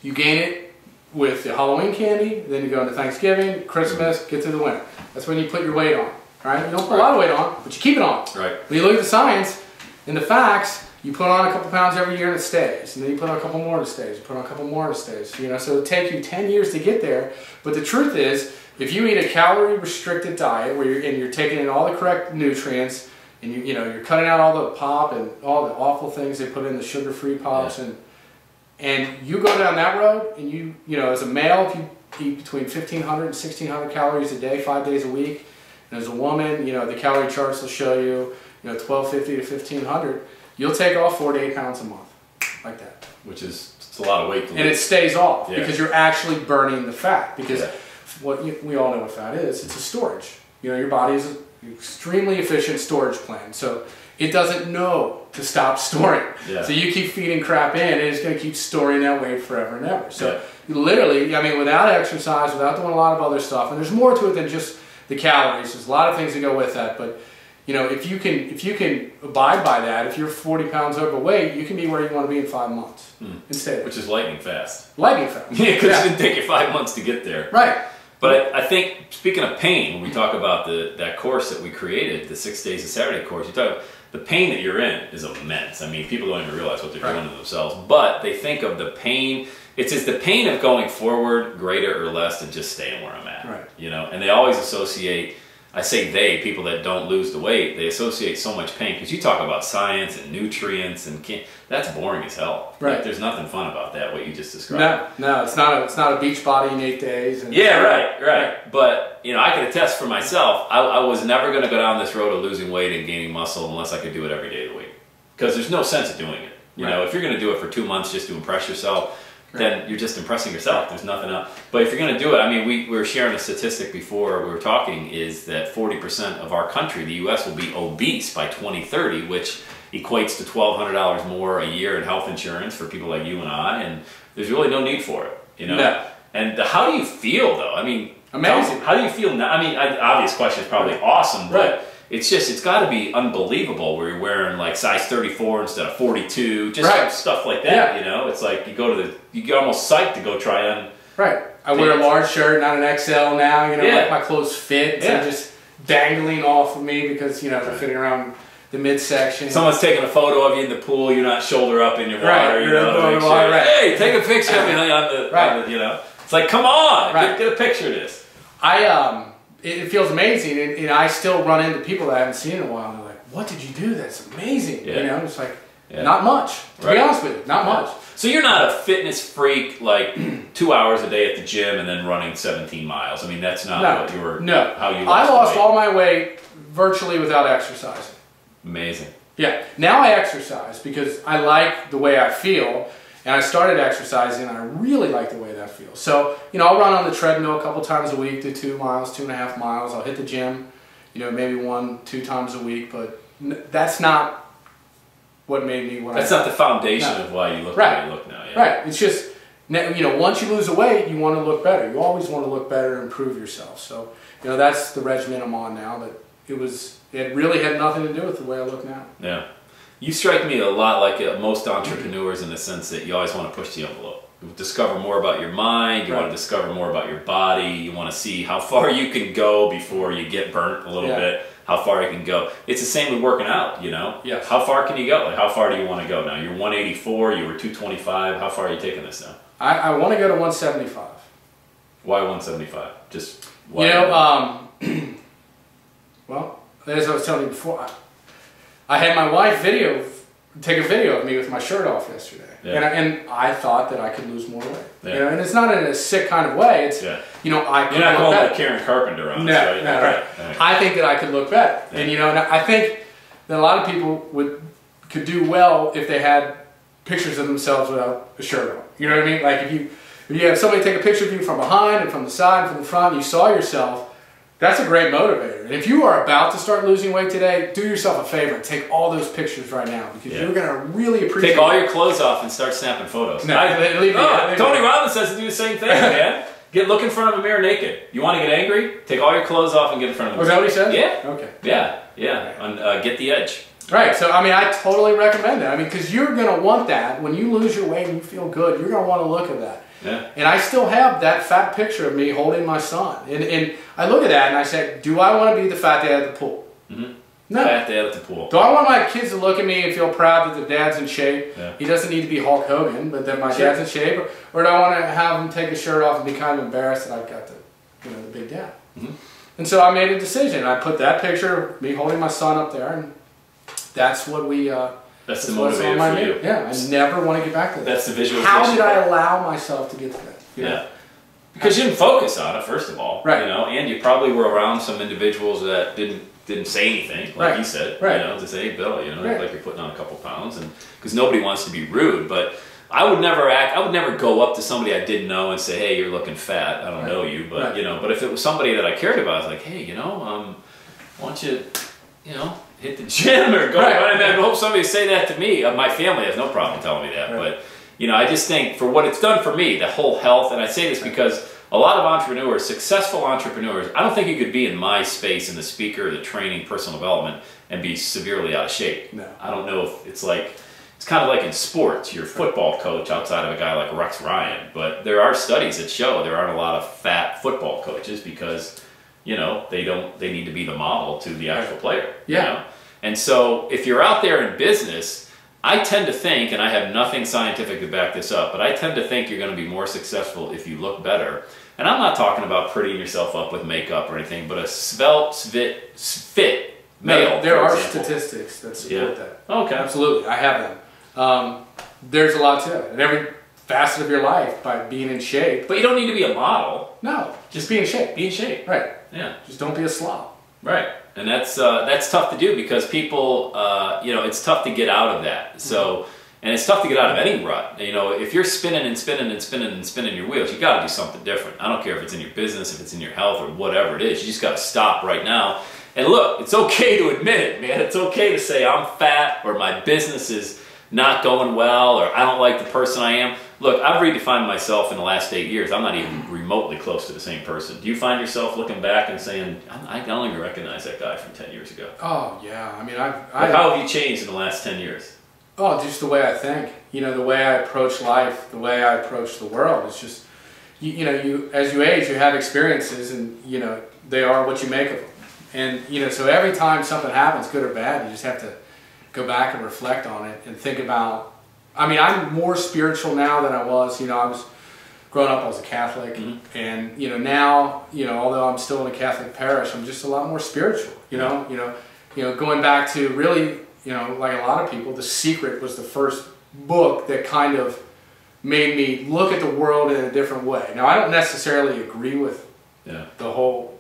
you gain it with the Halloween candy, then you go into Thanksgiving, Christmas, get to the winter. That's when you put your weight on, right? You don't put a lot of weight on, but you keep it on. Right. When you look at the science and the facts, you put on a couple pounds every year and it stays. And then you put on a couple more and it stays. You put on a couple more and it stays. So it'll take you 10 years to get there. But the truth is, if you eat a calorie-restricted diet where you're taking in all the correct nutrients, and you're cutting out all the pop and all the awful things they put in the sugar-free pops, and you go down that road, and you as a male, if you eat between 1,500 and 1,600 calories a day, 5 days a week, and as a woman, the calorie charts will show you, 1,250 to 1,500. You'll take off 4 to 8 pounds a month, like that. Which is it's a lot of weight to lose. And it stays off because you're actually burning the fat. Because we all know what fat is. It's a storage. Your body is an extremely efficient storage plan. So it doesn't know to stop storing. Yeah. So you keep feeding crap in, and it's going to keep storing that weight forever and ever. So you literally, without exercise, without doing a lot of other stuff, and there's more to it than just the calories. There's a lot of things that go with that, but if you can abide by that, if you're 40 pounds overweight, you can be where you want to be in 5 months instead. Which is lightning fast. Lightning fast. Yeah, because it didn't take you 5 months to get there. Right. But I think, speaking of pain, when we talk about that course that we created, the 6 Days of Saturday course, you talk about the pain that you're in is immense. People don't even realize what they're doing to themselves, but they think of the pain. Is the pain of going forward greater or less than just staying where I'm at? Right. And they always associate I say they, people that don't lose the weight, they associate so much pain because you talk about science and nutrients and that's boring as hell. Right. Like, there's nothing fun about that, what you just described. No, it's not a beach body in 8 days. And yeah, right. But, you know, I can attest for myself, I was never going to go down this road of losing weight and gaining muscle unless I could do it every day of the week. Because there's no sense of doing it. You know, if you're going to do it for 2 months just to impress yourself, then you're just impressing yourself. There's nothing else. But if you're going to do it, I mean, we were sharing a statistic before we were talking, is that 40% of our country, the U.S., will be obese by 2030, which equates to $1,200 more a year in health insurance for people like you and I, and there's really no need for it, you know? No. And how do you feel, though? I mean, amazing. How do you feel now? I mean, obvious question is probably awesome, but it's just, it's got to be unbelievable where you're wearing like size 34 instead of 42, just stuff like that, you know? It's like you get almost psyched to go try on. Right. I wear a large shirt, not an XL now, you know, like my clothes fit, so just dangling off of me because, you know, they're fitting around the midsection. Someone's taking a photo of you in the pool, you're not shoulder up in your water, you know, hey, take a picture of me on the, you know. It's like, come on, get a picture of this. It feels amazing, and I still run into people that I haven't seen in a while, and they're like, what did you do? That's amazing. You know, it's like, not much, to be honest with you, not much. So you're not a fitness freak, like 2 hours a day at the gym and then running 17 miles. I mean, that's not what you were, how you lost I lost weight. all my weight virtually without exercising. Amazing. Yeah. Now I exercise because I like the way I feel, and I started exercising, and I really like the way that feels. So, you know, I'll run on the treadmill a couple times a week, do 2 miles, 2.5 miles. I'll hit the gym, you know, maybe 1-2 times a week, but that's not what made me That's not the foundation of why you look the way you look now. Yeah. Right. It's just, you know, once you lose the weight, you want to look better. You always want to look better and improve yourself. So, you know, that's the regimen I'm on now. But it really had nothing to do with the way I look now. Yeah. You strike me a lot like most entrepreneurs in the sense that you always want to push the envelope. You discover more about your mind, you want to discover more about your body, you want to see how far you can go before you get burnt a little bit, how far you can go. It's the same with working out, you know? Yes. How far can you go? Like, how far do you want to go now? You're 184, you were 225, how far are you taking this now? I want to go to 175. Why 175? Just why? You know, well, as I was telling you before, I had my wife take a video of me with my shirt off yesterday. Yeah. And I thought that I could lose more weight. Yeah. You know, and it's not in a sick kind of way. It's, you know, I could You're not look going better. like Karen Carpenter on No, this, right? no, right. I think that I could look better. Yeah. And, you know, and I think that a lot of people could do well if they had pictures of themselves without a shirt on. You know what I mean? Like if you have somebody take a picture of you from behind and from the side and from the front, and you saw yourself, that's a great motivator. And if you are about to start losing weight today, do yourself a favor and take all those pictures right now because you're going to really appreciate Take all your clothes off and start snapping photos. No, Tony Robbins says to do the same thing, man. Look in front of a mirror naked. You want to get angry? Take all your clothes off and get in front of a mirror. Was that what he said? Yeah. Okay. Yeah. And get the edge. Right. So, I mean, I totally recommend that. I mean, because you're going to want that. When you lose your weight and you feel good, you're going to want to look at that. Yeah. And I still have that fat picture of me holding my son. And I look at that and I say, do I want to be the fat dad at the pool? Mm-hmm. No. Fat dad at the pool. Do I want my kids to look at me and feel proud that the dad's in shape? Yeah. He doesn't need to be Hulk Hogan, but that my dad's in shape. Or do I want to have him take his shirt off and be kind of embarrassed that I've got the big dad? Mm-hmm. And so I made a decision. I put that picture of me holding my son up there, and that's what we... that's the motivator for you. Yeah, I never want to get back to that. That's the visualization. How did I allow myself to get to that? Yeah. Because you didn't focus on it, first of all. Right. You know, and you probably were around some individuals that didn't say anything, like you said. Right. You know, to say, hey, Bill, you know, like you're putting on a couple pounds, and because nobody wants to be rude, but I would never go up to somebody I didn't know and say, hey, you're looking fat. I don't know you, but you know, but if it was somebody that I cared about, I was like, hey, you know, why don't you, you know, hit the gym or go. And I hope somebody say that to me. My family has no problem telling me that, but you know, I just think for what it's done for me, the whole health, and I say this because a lot of entrepreneurs, successful entrepreneurs, I don't think you could be in my space in the speaker, the training, personal development, and be severely out of shape. No. I don't know if it's like, it's kind of like in sports, you're a football coach outside of a guy like Rex Ryan, but there are studies that show there aren't a lot of fat football coaches because, you know, they need to be the model to the actual player. Yeah. You know? And so if you're out there in business, I tend to think, and I have nothing scientific to back this up, but I tend to think you're going to be more successful if you look better. And I'm not talking about prettying yourself up with makeup or anything, but a svelte, fit male. There are example. statistics that support that. Okay. Absolutely, I have them. There's a lot to it. In every facet of your life, by being in shape. But you don't need to be a model. No, just be in shape. Be in shape. Right. Yeah. Just don't be a slob. Right. And that's tough to do because people, it's tough to get out of that. So, and it's tough to get out of any rut. You know, if you're spinning and spinning and spinning and spinning your wheels, you got to do something different. I don't care if it's in your business, if it's in your health, or whatever it is. You just got to stop right now. And look, it's okay to admit it, man. It's okay to say I'm fat, or my business is not going well, or I don't like the person I am. Look, I've redefined myself in the last 8 years. I'm not even remotely close to the same person. Do you find yourself looking back and saying, I don't even recognize that guy from 10 years ago? Oh, yeah. I mean, how have you changed in the last 10 years? Oh, just the way I think. You know, the way I approach life, the way I approach the world. It's just, as you age, you have experiences, and, they are what you make of them. And, so every time something happens, good or bad, you just have to go back and reflect on it and think about, I mean, I'm more spiritual now than I was. I was growing up, I was a Catholic, and now, although I'm still in a Catholic parish, I'm just a lot more spiritual. Going back to really, like a lot of people, The Secret was the first book that kind of made me look at the world in a different way. Now, I don't necessarily agree with the whole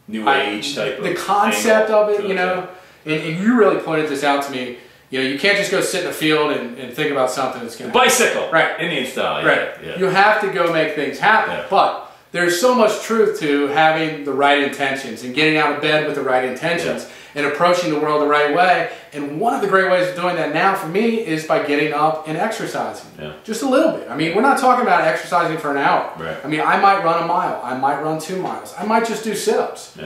New Age type of the concept of it, Yeah. And you really pointed this out to me. You can't just go sit in a field and think about something that's going to bicycle, right? Indian style, right? Yeah. You have to go make things happen. Yeah. But there's so much truth to having the right intentions and getting out of bed with the right intentions and approaching the world the right way. And one of the great ways of doing that now for me is by getting up and exercising, just a little bit. I mean, we're not talking about exercising for an hour. Right. I mean, I might run a mile, I might run 2 miles, I might just do sit-ups.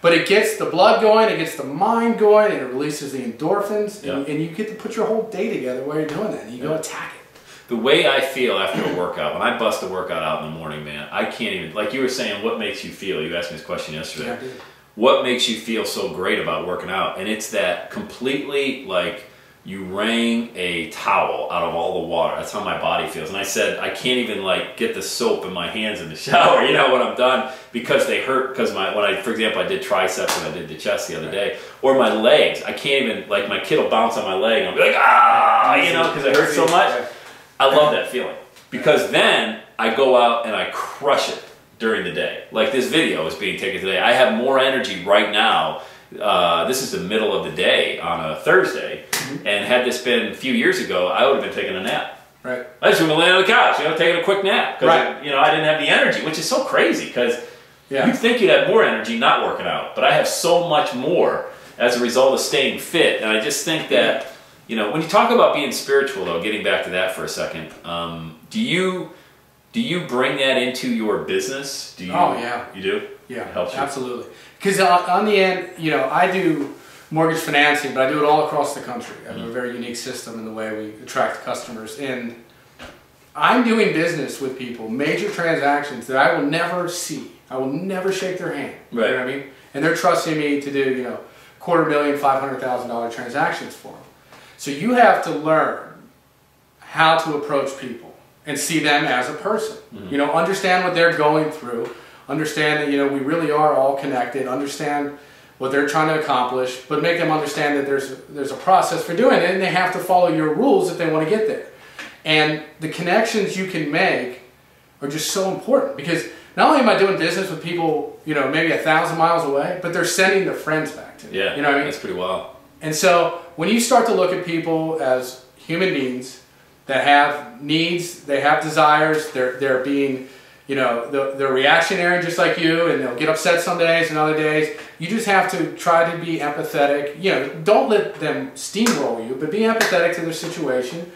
But it gets the blood going, it gets the mind going, and it releases the endorphins, and you get to put your whole day together while you're doing that, and you go attack it. The way I feel after a workout, when I bust a workout out in the morning, man, I can't even, like you were saying, what makes you feel? You asked me this question yesterday. Yeah, I did. What makes you feel so great about working out? And it's that completely, like, you wring a towel out of all the water. That's how my body feels. And I said, I can't even, like, get the soap in my hands in the shower, when I'm done, because they hurt. Because for example, I did triceps and I did the chest the other day, or my legs, I can't even, like, my kid will bounce on my leg and I'll be like, because it hurts so much. I love that feeling, because then I go out and I crush it during the day. Like this video is being taken today. I have more energy right now. This is the middle of the day on a Thursday, and had this been a few years ago, I would have been taking a nap. Right. I just would have been laying on the couch, taking a quick nap, because right. I didn't have the energy, which is so crazy, because you'd think you'd have more energy not working out, but I have so much more as a result of staying fit. And I just think that when you talk about being spiritual, though, getting back to that for a second, do you bring that into your business? Oh, yeah. You do? Yeah, it helps you? Absolutely. Because on the end, I do mortgage financing, but I do it all across the country. I have a very unique system in the way we attract customers. And I'm doing business with people, major transactions that I will never see. I will never shake their hand. Right. You know what I mean? And they're trusting me to do, $250,000, $500,000 transactions for them. So you have to learn how to approach people and see them as a person. Understand what they're going through, understand that we really are all connected, understand what they're trying to accomplish, but make them understand that there's a process for doing it, and they have to follow your rules if they want to get there. And the connections you can make are just so important, because not only am I doing business with people maybe 1,000 miles away, but they're sending their friends back to me. Yeah, you know what I mean? That's pretty wild. And so when you start to look at people as human beings that have needs, they have desires, they're being, they're reactionary just like you, and they'll get upset some days and other days. You just have to try to be empathetic. Don't let them steamroll you, but be empathetic to their situation.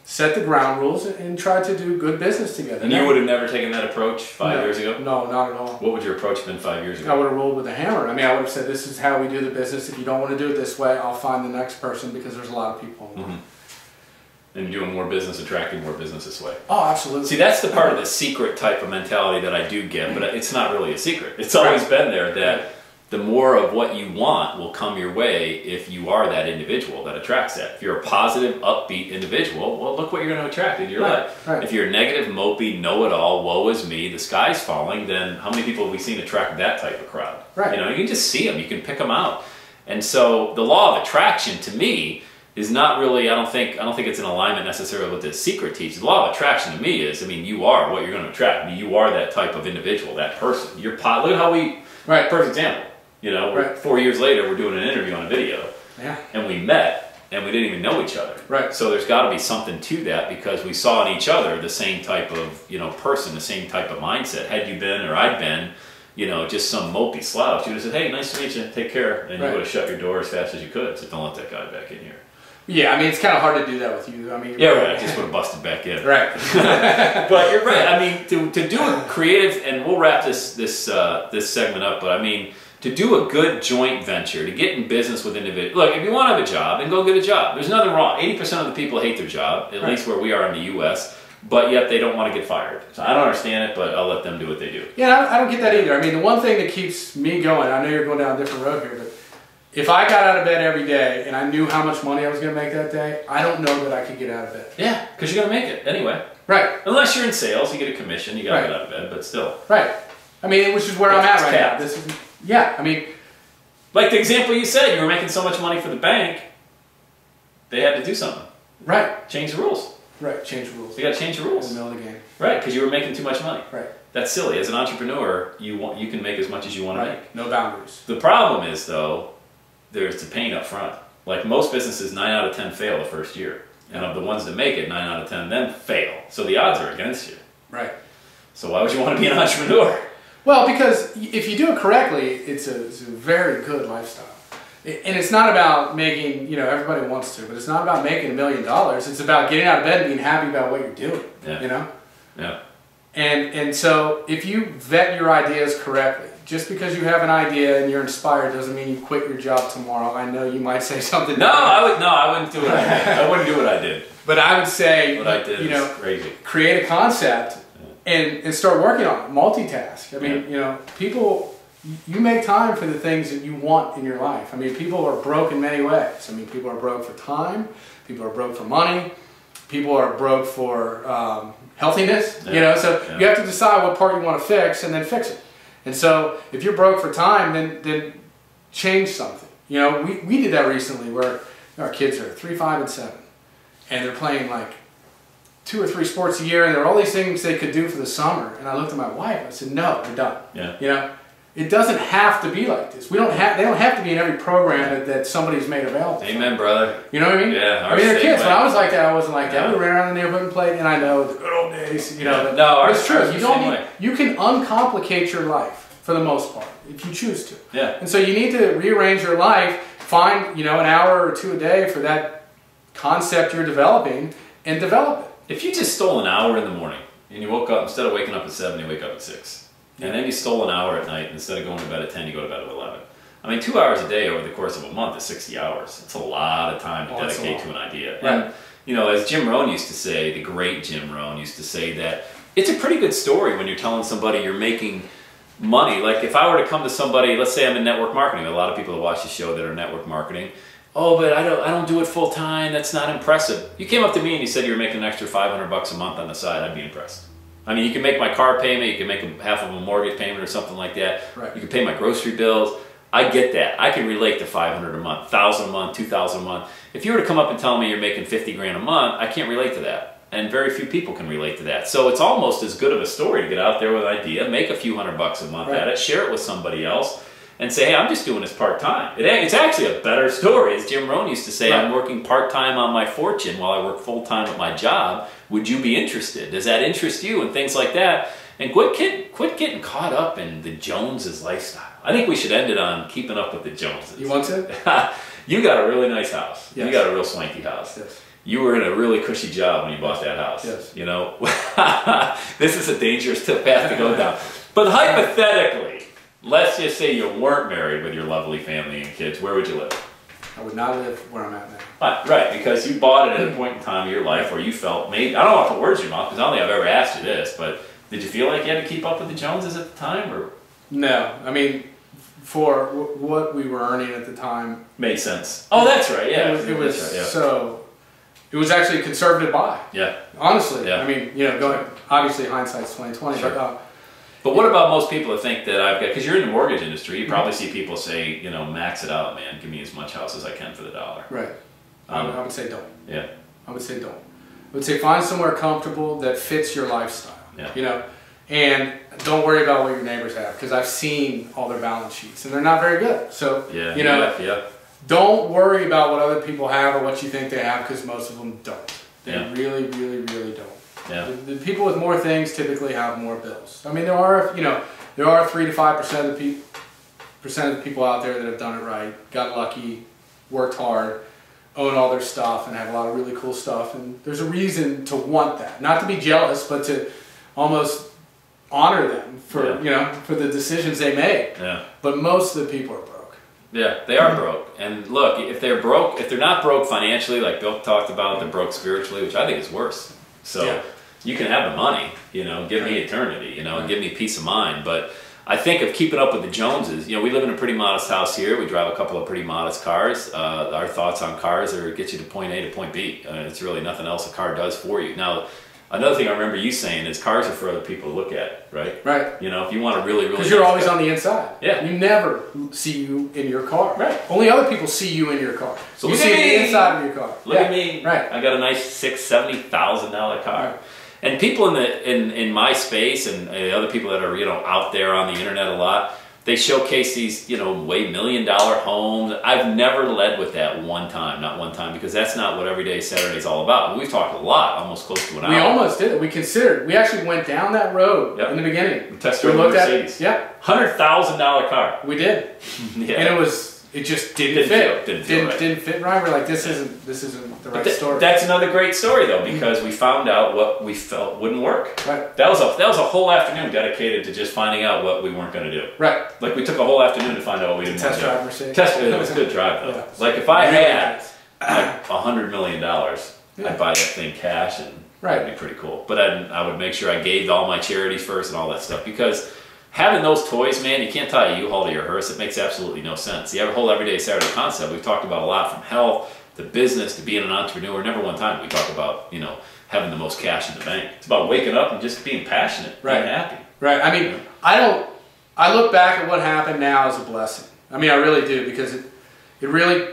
Set the ground rules and try to do good business together. And you would have never taken that approach 5 years ago? No, not at all. What would your approach have been 5 years ago? I would have rolled with a hammer. I mean, I would have said, this is how we do the business. If you don't want to do it this way, I'll find the next person, because there's a lot of people. And doing more business, attracting more business this way. Oh, absolutely. See, that's the part of the secret type of mentality that I do get, but it's not really a secret. It's always been there that the more of what you want will come your way if you are that individual that attracts that. If you're a positive, upbeat individual, well, look what you're going to attract into your life. Right. If you're a negative, mopey, know-it-all, woe is me, the sky's falling, then how many people have we seen attract that type of crowd? Right. You know, you can just see them, you can pick them out. And so the law of attraction, to me, is not really, I don't think it's in alignment necessarily with the secret teaches. The law of attraction to me is, I mean, you are what you're going to attract. I mean, you are that type of individual, that person. Look at how we, perfect example. You know, 4 years later, we're doing an interview on a video, and we met, and we didn't even know each other. Right. So there's got to be something to that because we saw in each other the same type of, you know, person, the same type of mindset. Had you been, or I'd been, you know, just some mopey slouch, you would have said, hey, nice to meet you, take care, and you would have shut your door as fast as you could. So don't let that guy back in here. Yeah, I mean, it's kind of hard to do that with you. I mean, I just would have busted back in. Right. But you're right. I mean, to do a creative, and we'll wrap this segment up. But I mean, to do a good joint venture, to get in business with individuals. Look, if you want to have a job, then go get a job. There's nothing wrong. 80% of the people hate their job, at least where we are in the U.S. But yet they don't want to get fired. So I don't understand it, but I'll let them do what they do. Yeah, I don't get that either. I mean, the one thing that keeps me going, I know you're going down a different road here, but if I got out of bed every day and I knew how much money I was going to make that day, I don't know that I could get out of bed. Yeah, because you're going to make it anyway. Right. Unless you're in sales, you get a commission, you got to get out of bed, but still. Right. I mean, which is where I'm at right now. This is, I mean, like the example you said, you were making so much money for the bank, they had to do something. Right. Change the rules. Right, change the rules. You got to change the rules. In the middle of the game. Right, because you were making too much money. Right. That's silly. As an entrepreneur, you can make as much as you want to make. No boundaries. The problem is, though, there's the pain up front. Like most businesses, 9 out of 10 fail the first year. And of the ones that make it, 9 out of 10 then fail. So the odds are against you. Right. So why would you want to be an entrepreneur? Well, because if you do it correctly, it's a very good lifestyle. And it's not about making, you know, everybody wants to, but it's not about making $1 million. It's about getting out of bed and being happy about what you're doing, you know? Yeah. And so if you vet your ideas correctly, just because you have an idea and you're inspired doesn't mean you quit your job tomorrow. I know you might say something. I wouldn't do what I did. I wouldn't do what I did. But I would say, what I did you know, crazy. Create a concept and start working on it. Multitask. I mean, you know, people, you make time for the things that you want in your life. I mean, people are broke in many ways. I mean, people are broke for time. People are broke for money. People are broke for healthiness. You know, so you have to decide what part you want to fix and then fix it. And so if you're broke for time, then change something. You know, we did that recently where our kids are 3, 5, and 7. And they're playing like 2 or 3 sports a year, and there are all these things they could do for the summer. And I looked at my wife and I said, no, they're done. Yeah. You know, it doesn't have to be like this. They don't have to be in every program that somebody's made available. Amen, brother. You know what I mean? Yeah. I mean, they're kids. When I was like that, I wasn't like that. We ran around the neighborhood and played, and I know the good old days. You know, no, it's true. You can uncomplicate your life for the most part if you choose to. Yeah. And so you need to rearrange your life. Find, you know, an hour or 2 a day for that concept you're developing, and develop it. If you just stole an hour in the morning and you woke up, instead of waking up at 7, you wake up at 6. And then you stole an hour at night, and instead of going to bed at 10, you go to bed at 11. I mean, 2 hours a day over the course of a month is 60 hours. It's a lot of time to dedicate to an idea. Right. And, you know, as Jim Rohn used to say, the great Jim Rohn used to say that it's a pretty good story when you're telling somebody you're making money. Like if I were to come to somebody, let's say I'm in network marketing, a lot of people that watch the show that are network marketing, oh, but I don't do it full time, that's not impressive. You came up to me and you said you were making an extra $500 a month on the side, I'd be impressed. I mean, you can make my car payment, you can make half of a mortgage payment or something like that. Right. You can pay my grocery bills. I get that. I can relate to $500 a month, $1,000 a month, $2,000 a month. If you were to come up and tell me you're making 50 grand a month, I can't relate to that. And very few people can relate to that. So it's almost as good of a story to get out there with an idea, make a few $100 a month at it, share it with somebody else, and say, hey, I'm just doing this part-time. It's actually a better story. As Jim Rohn used to say, I'm working part-time on my fortune while I work full-time at my job. Would you be interested? Does that interest you? And things like that. And quit getting caught up in the Joneses lifestyle. I think we should end it on keeping up with the Joneses. You want to? You got a really nice house. Yes. You got a real swanky house. Yes. You were in a really cushy job when you bought that house. Yes. You know, this is a dangerous path to go down. But hypothetically, let's just say you weren't married with your lovely family and kids. Where would you live? I would not live where I'm at now. Right, because you bought it at a point in time of your life where you felt maybe, I don't want to put words in your mouth because I don't think I've ever asked you this, but did you feel like you had to keep up with the Joneses at the time? Or? No, I mean, for what we were earning at the time. Made sense. Oh, that's right. Yeah, It was right, yeah. so. It was actually a conservative buy. Yeah. Honestly, Yeah. I mean, you know, going obviously hindsight's 20/20, Sure. but what about most people that think that I've got? Because you're in the mortgage industry, you probably see people say, you know, max it out, man. Give me as much house as I can for the dollar. right. I would say don't. Yeah. I would say don't. I would say find somewhere comfortable that fits your lifestyle. Yeah. You know, and don't worry about what your neighbors have, because I've seen all their balance sheets and they're not very good. So Yeah. you know, Yeah. don't worry about what other people have or what you think they have, because most of them don't. They Yeah. really, really, really don't. Yeah. The people with more things typically have more bills. I mean, there are 3 to 5% of the people out there that have done it right, got lucky, worked hard, own all their stuff, and have a lot of really cool stuff. And there's a reason to want that, not to be jealous, but to almost honor them for for the decisions they made. Yeah. But most of the people are broke. Yeah, they are broke. And look, if they're not broke financially, like Bill talked about, they're broke spiritually, which I think is worse. So Yeah. you can have the money, give me eternity, and give me peace of mind. But I think of keeping up with the Joneses. We live in a pretty modest house here. We drive a couple of pretty modest cars. Our thoughts on cars are it gets you to point A to point B. It's really nothing else a car does for you. Now, another thing I remember you saying is cars are for other people to look at, right? Right. If you want to really, really... Because you're always on the inside. Yeah. You never see you in your car. Right. Only other people see you in your car. So you look see at me. the inside of your car. Look at me. Right. I got a nice $70,000 car. Right. And people in my space and other people that are out there on the internet a lot, they showcase these way $1 million homes. I've never led with that not one time, because that's not what Everyday Saturday is all about. We've talked a lot, almost close to an hour. We almost did it. We considered. We actually went down that road in the beginning. We test drove Mercedes. $100,000 car. We did. Yeah. And it just didn't fit. Didn't fit right. We're like, this isn't the right story. That's another great story though, because we found out what we felt wouldn't work. Right. That was a whole afternoon dedicated to just finding out what we weren't going to do. Right. Like we took a whole afternoon to find out what we didn't want to do. Test drive Mercedes. It was a good drive though. Yeah. Like if I had like $100 million, I'd buy that thing cash, and that'd be pretty cool. But I would make sure I gave all my charities first and all that stuff, because having those toys, man, you can't tie a U-Haul to your hearse. It makes absolutely no sense. The whole Everyday Saturday concept we've talked about a lot, from health to business to being an entrepreneur. Never one time we talk about having the most cash in the bank. It's about waking up and just being passionate, being happy. Right. I mean, I look back at what happened now as a blessing. I mean, I really do, because it really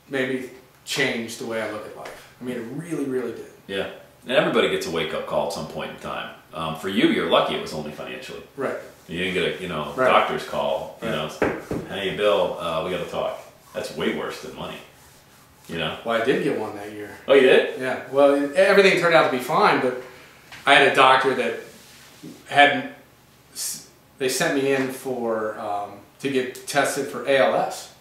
made me change the way I look at life. I mean, it really, really did. Yeah. And everybody gets a wake-up call at some point in time. For you, you're lucky it was only financially. Right. You didn't get a doctor's call. Hey Bill, we got to talk. That's way worse than money. Well, I did get one that year. Oh, you did? Yeah. Well, everything turned out to be fine, but I had a doctor that they sent me in to get tested for ALS.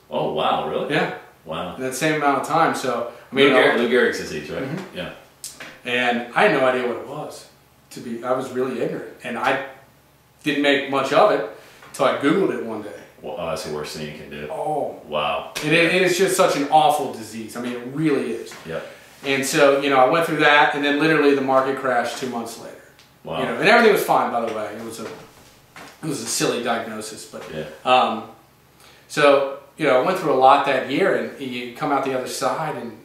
Oh wow, really? Yeah. Wow. In that same amount of time. So I mean, Lou Gehrig's disease, right? Mm-hmm. Yeah. And I had no idea what it was. I was really ignorant, and I didn't make much of it until I Googled it one day. Well, that's the worst thing you can do. Oh. Wow. And it is just such an awful disease. I mean, it really is. Yeah. And so, I went through that, and then literally the market crashed 2 months later. Wow. And everything was fine, by the way. It was a silly diagnosis, but yeah. So I went through a lot that year, and you come out the other side and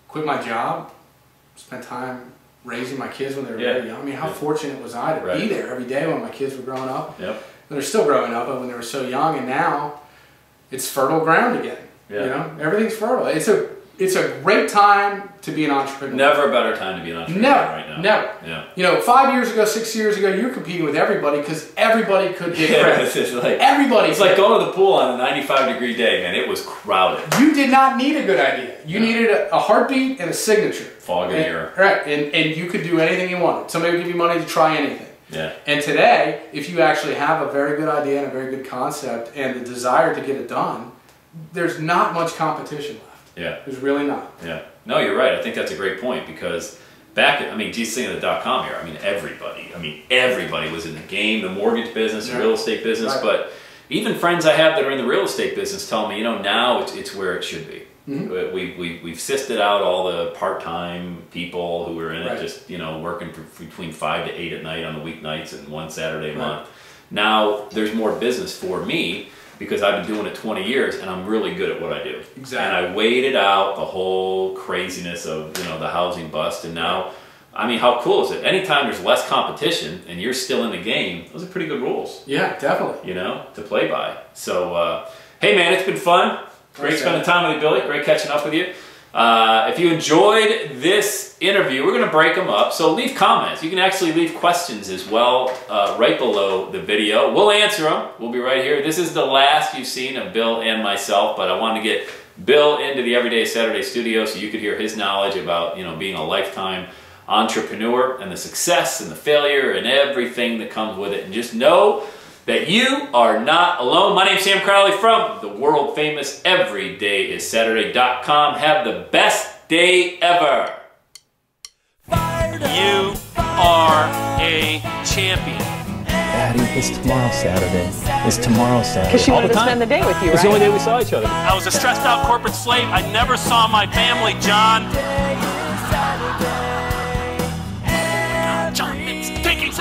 quit my job, spent time raising my kids when they were very young. I mean, how fortunate was I to be there every day when my kids were growing up? Yep. They're still growing up, but when they were so young, and now it's fertile ground again. Yeah. Everything's fertile. It's a great time to be an entrepreneur. Never a better time to be an entrepreneur right now. Never. Yeah. 5 years ago, 6 years ago, you were competing with everybody, because everybody could get credit. Everybody. It's like going to the pool on a 95-degree day, man. It was crowded. You did not need a good idea. You needed a heartbeat and a signature. Fog of mirror. Right. And you could do anything you wanted. Somebody would give you money to try anything. Yeah. And today, if you actually have a very good idea and a very good concept and the desire to get it done, there's not much competition left. Yeah. There's really not. Yeah. No, you're right. I think that's a great point, because just thinking of the .com era, everybody was in the game, the mortgage business, the real estate business, but even friends I have that are in the real estate business tell me, now it's where it should be. Mm-hmm. We've sifted out all the part-time people who were in it, just working between 5 to 8 at night on the weeknights and one Saturday a month. Now there's more business for me because I've been doing it 20 years and I'm really good at what I do. Exactly. And I waited out the whole craziness of, the housing bust, and now, I mean, how cool is it? Anytime there's less competition and you're still in the game, those are pretty good rules. Yeah, definitely. To play by. So, hey man, it's been fun. Great spending time with you, Billy. Great catching up with you. If you enjoyed this interview, we're going to break them up. So leave comments. You can actually leave questions as well right below the video. We'll answer them. We'll be right here. This is the last you've seen of Bill and myself, but I wanted to get Bill into the Everyday Saturday studio so you could hear his knowledge about being a lifetime entrepreneur and the success and the failure and everything that comes with it. And just know that you are not alone. My name's Sam Crowley from the world famous EverydayIsSaturday.com. Have the best day ever. You are a champion. Daddy, it's tomorrow Saturday. It's tomorrow Saturday. Because she wanted to spend the day with you, right? It's the only day we saw each other. I was a stressed out corporate slave. I never saw my family, John. John, it's taking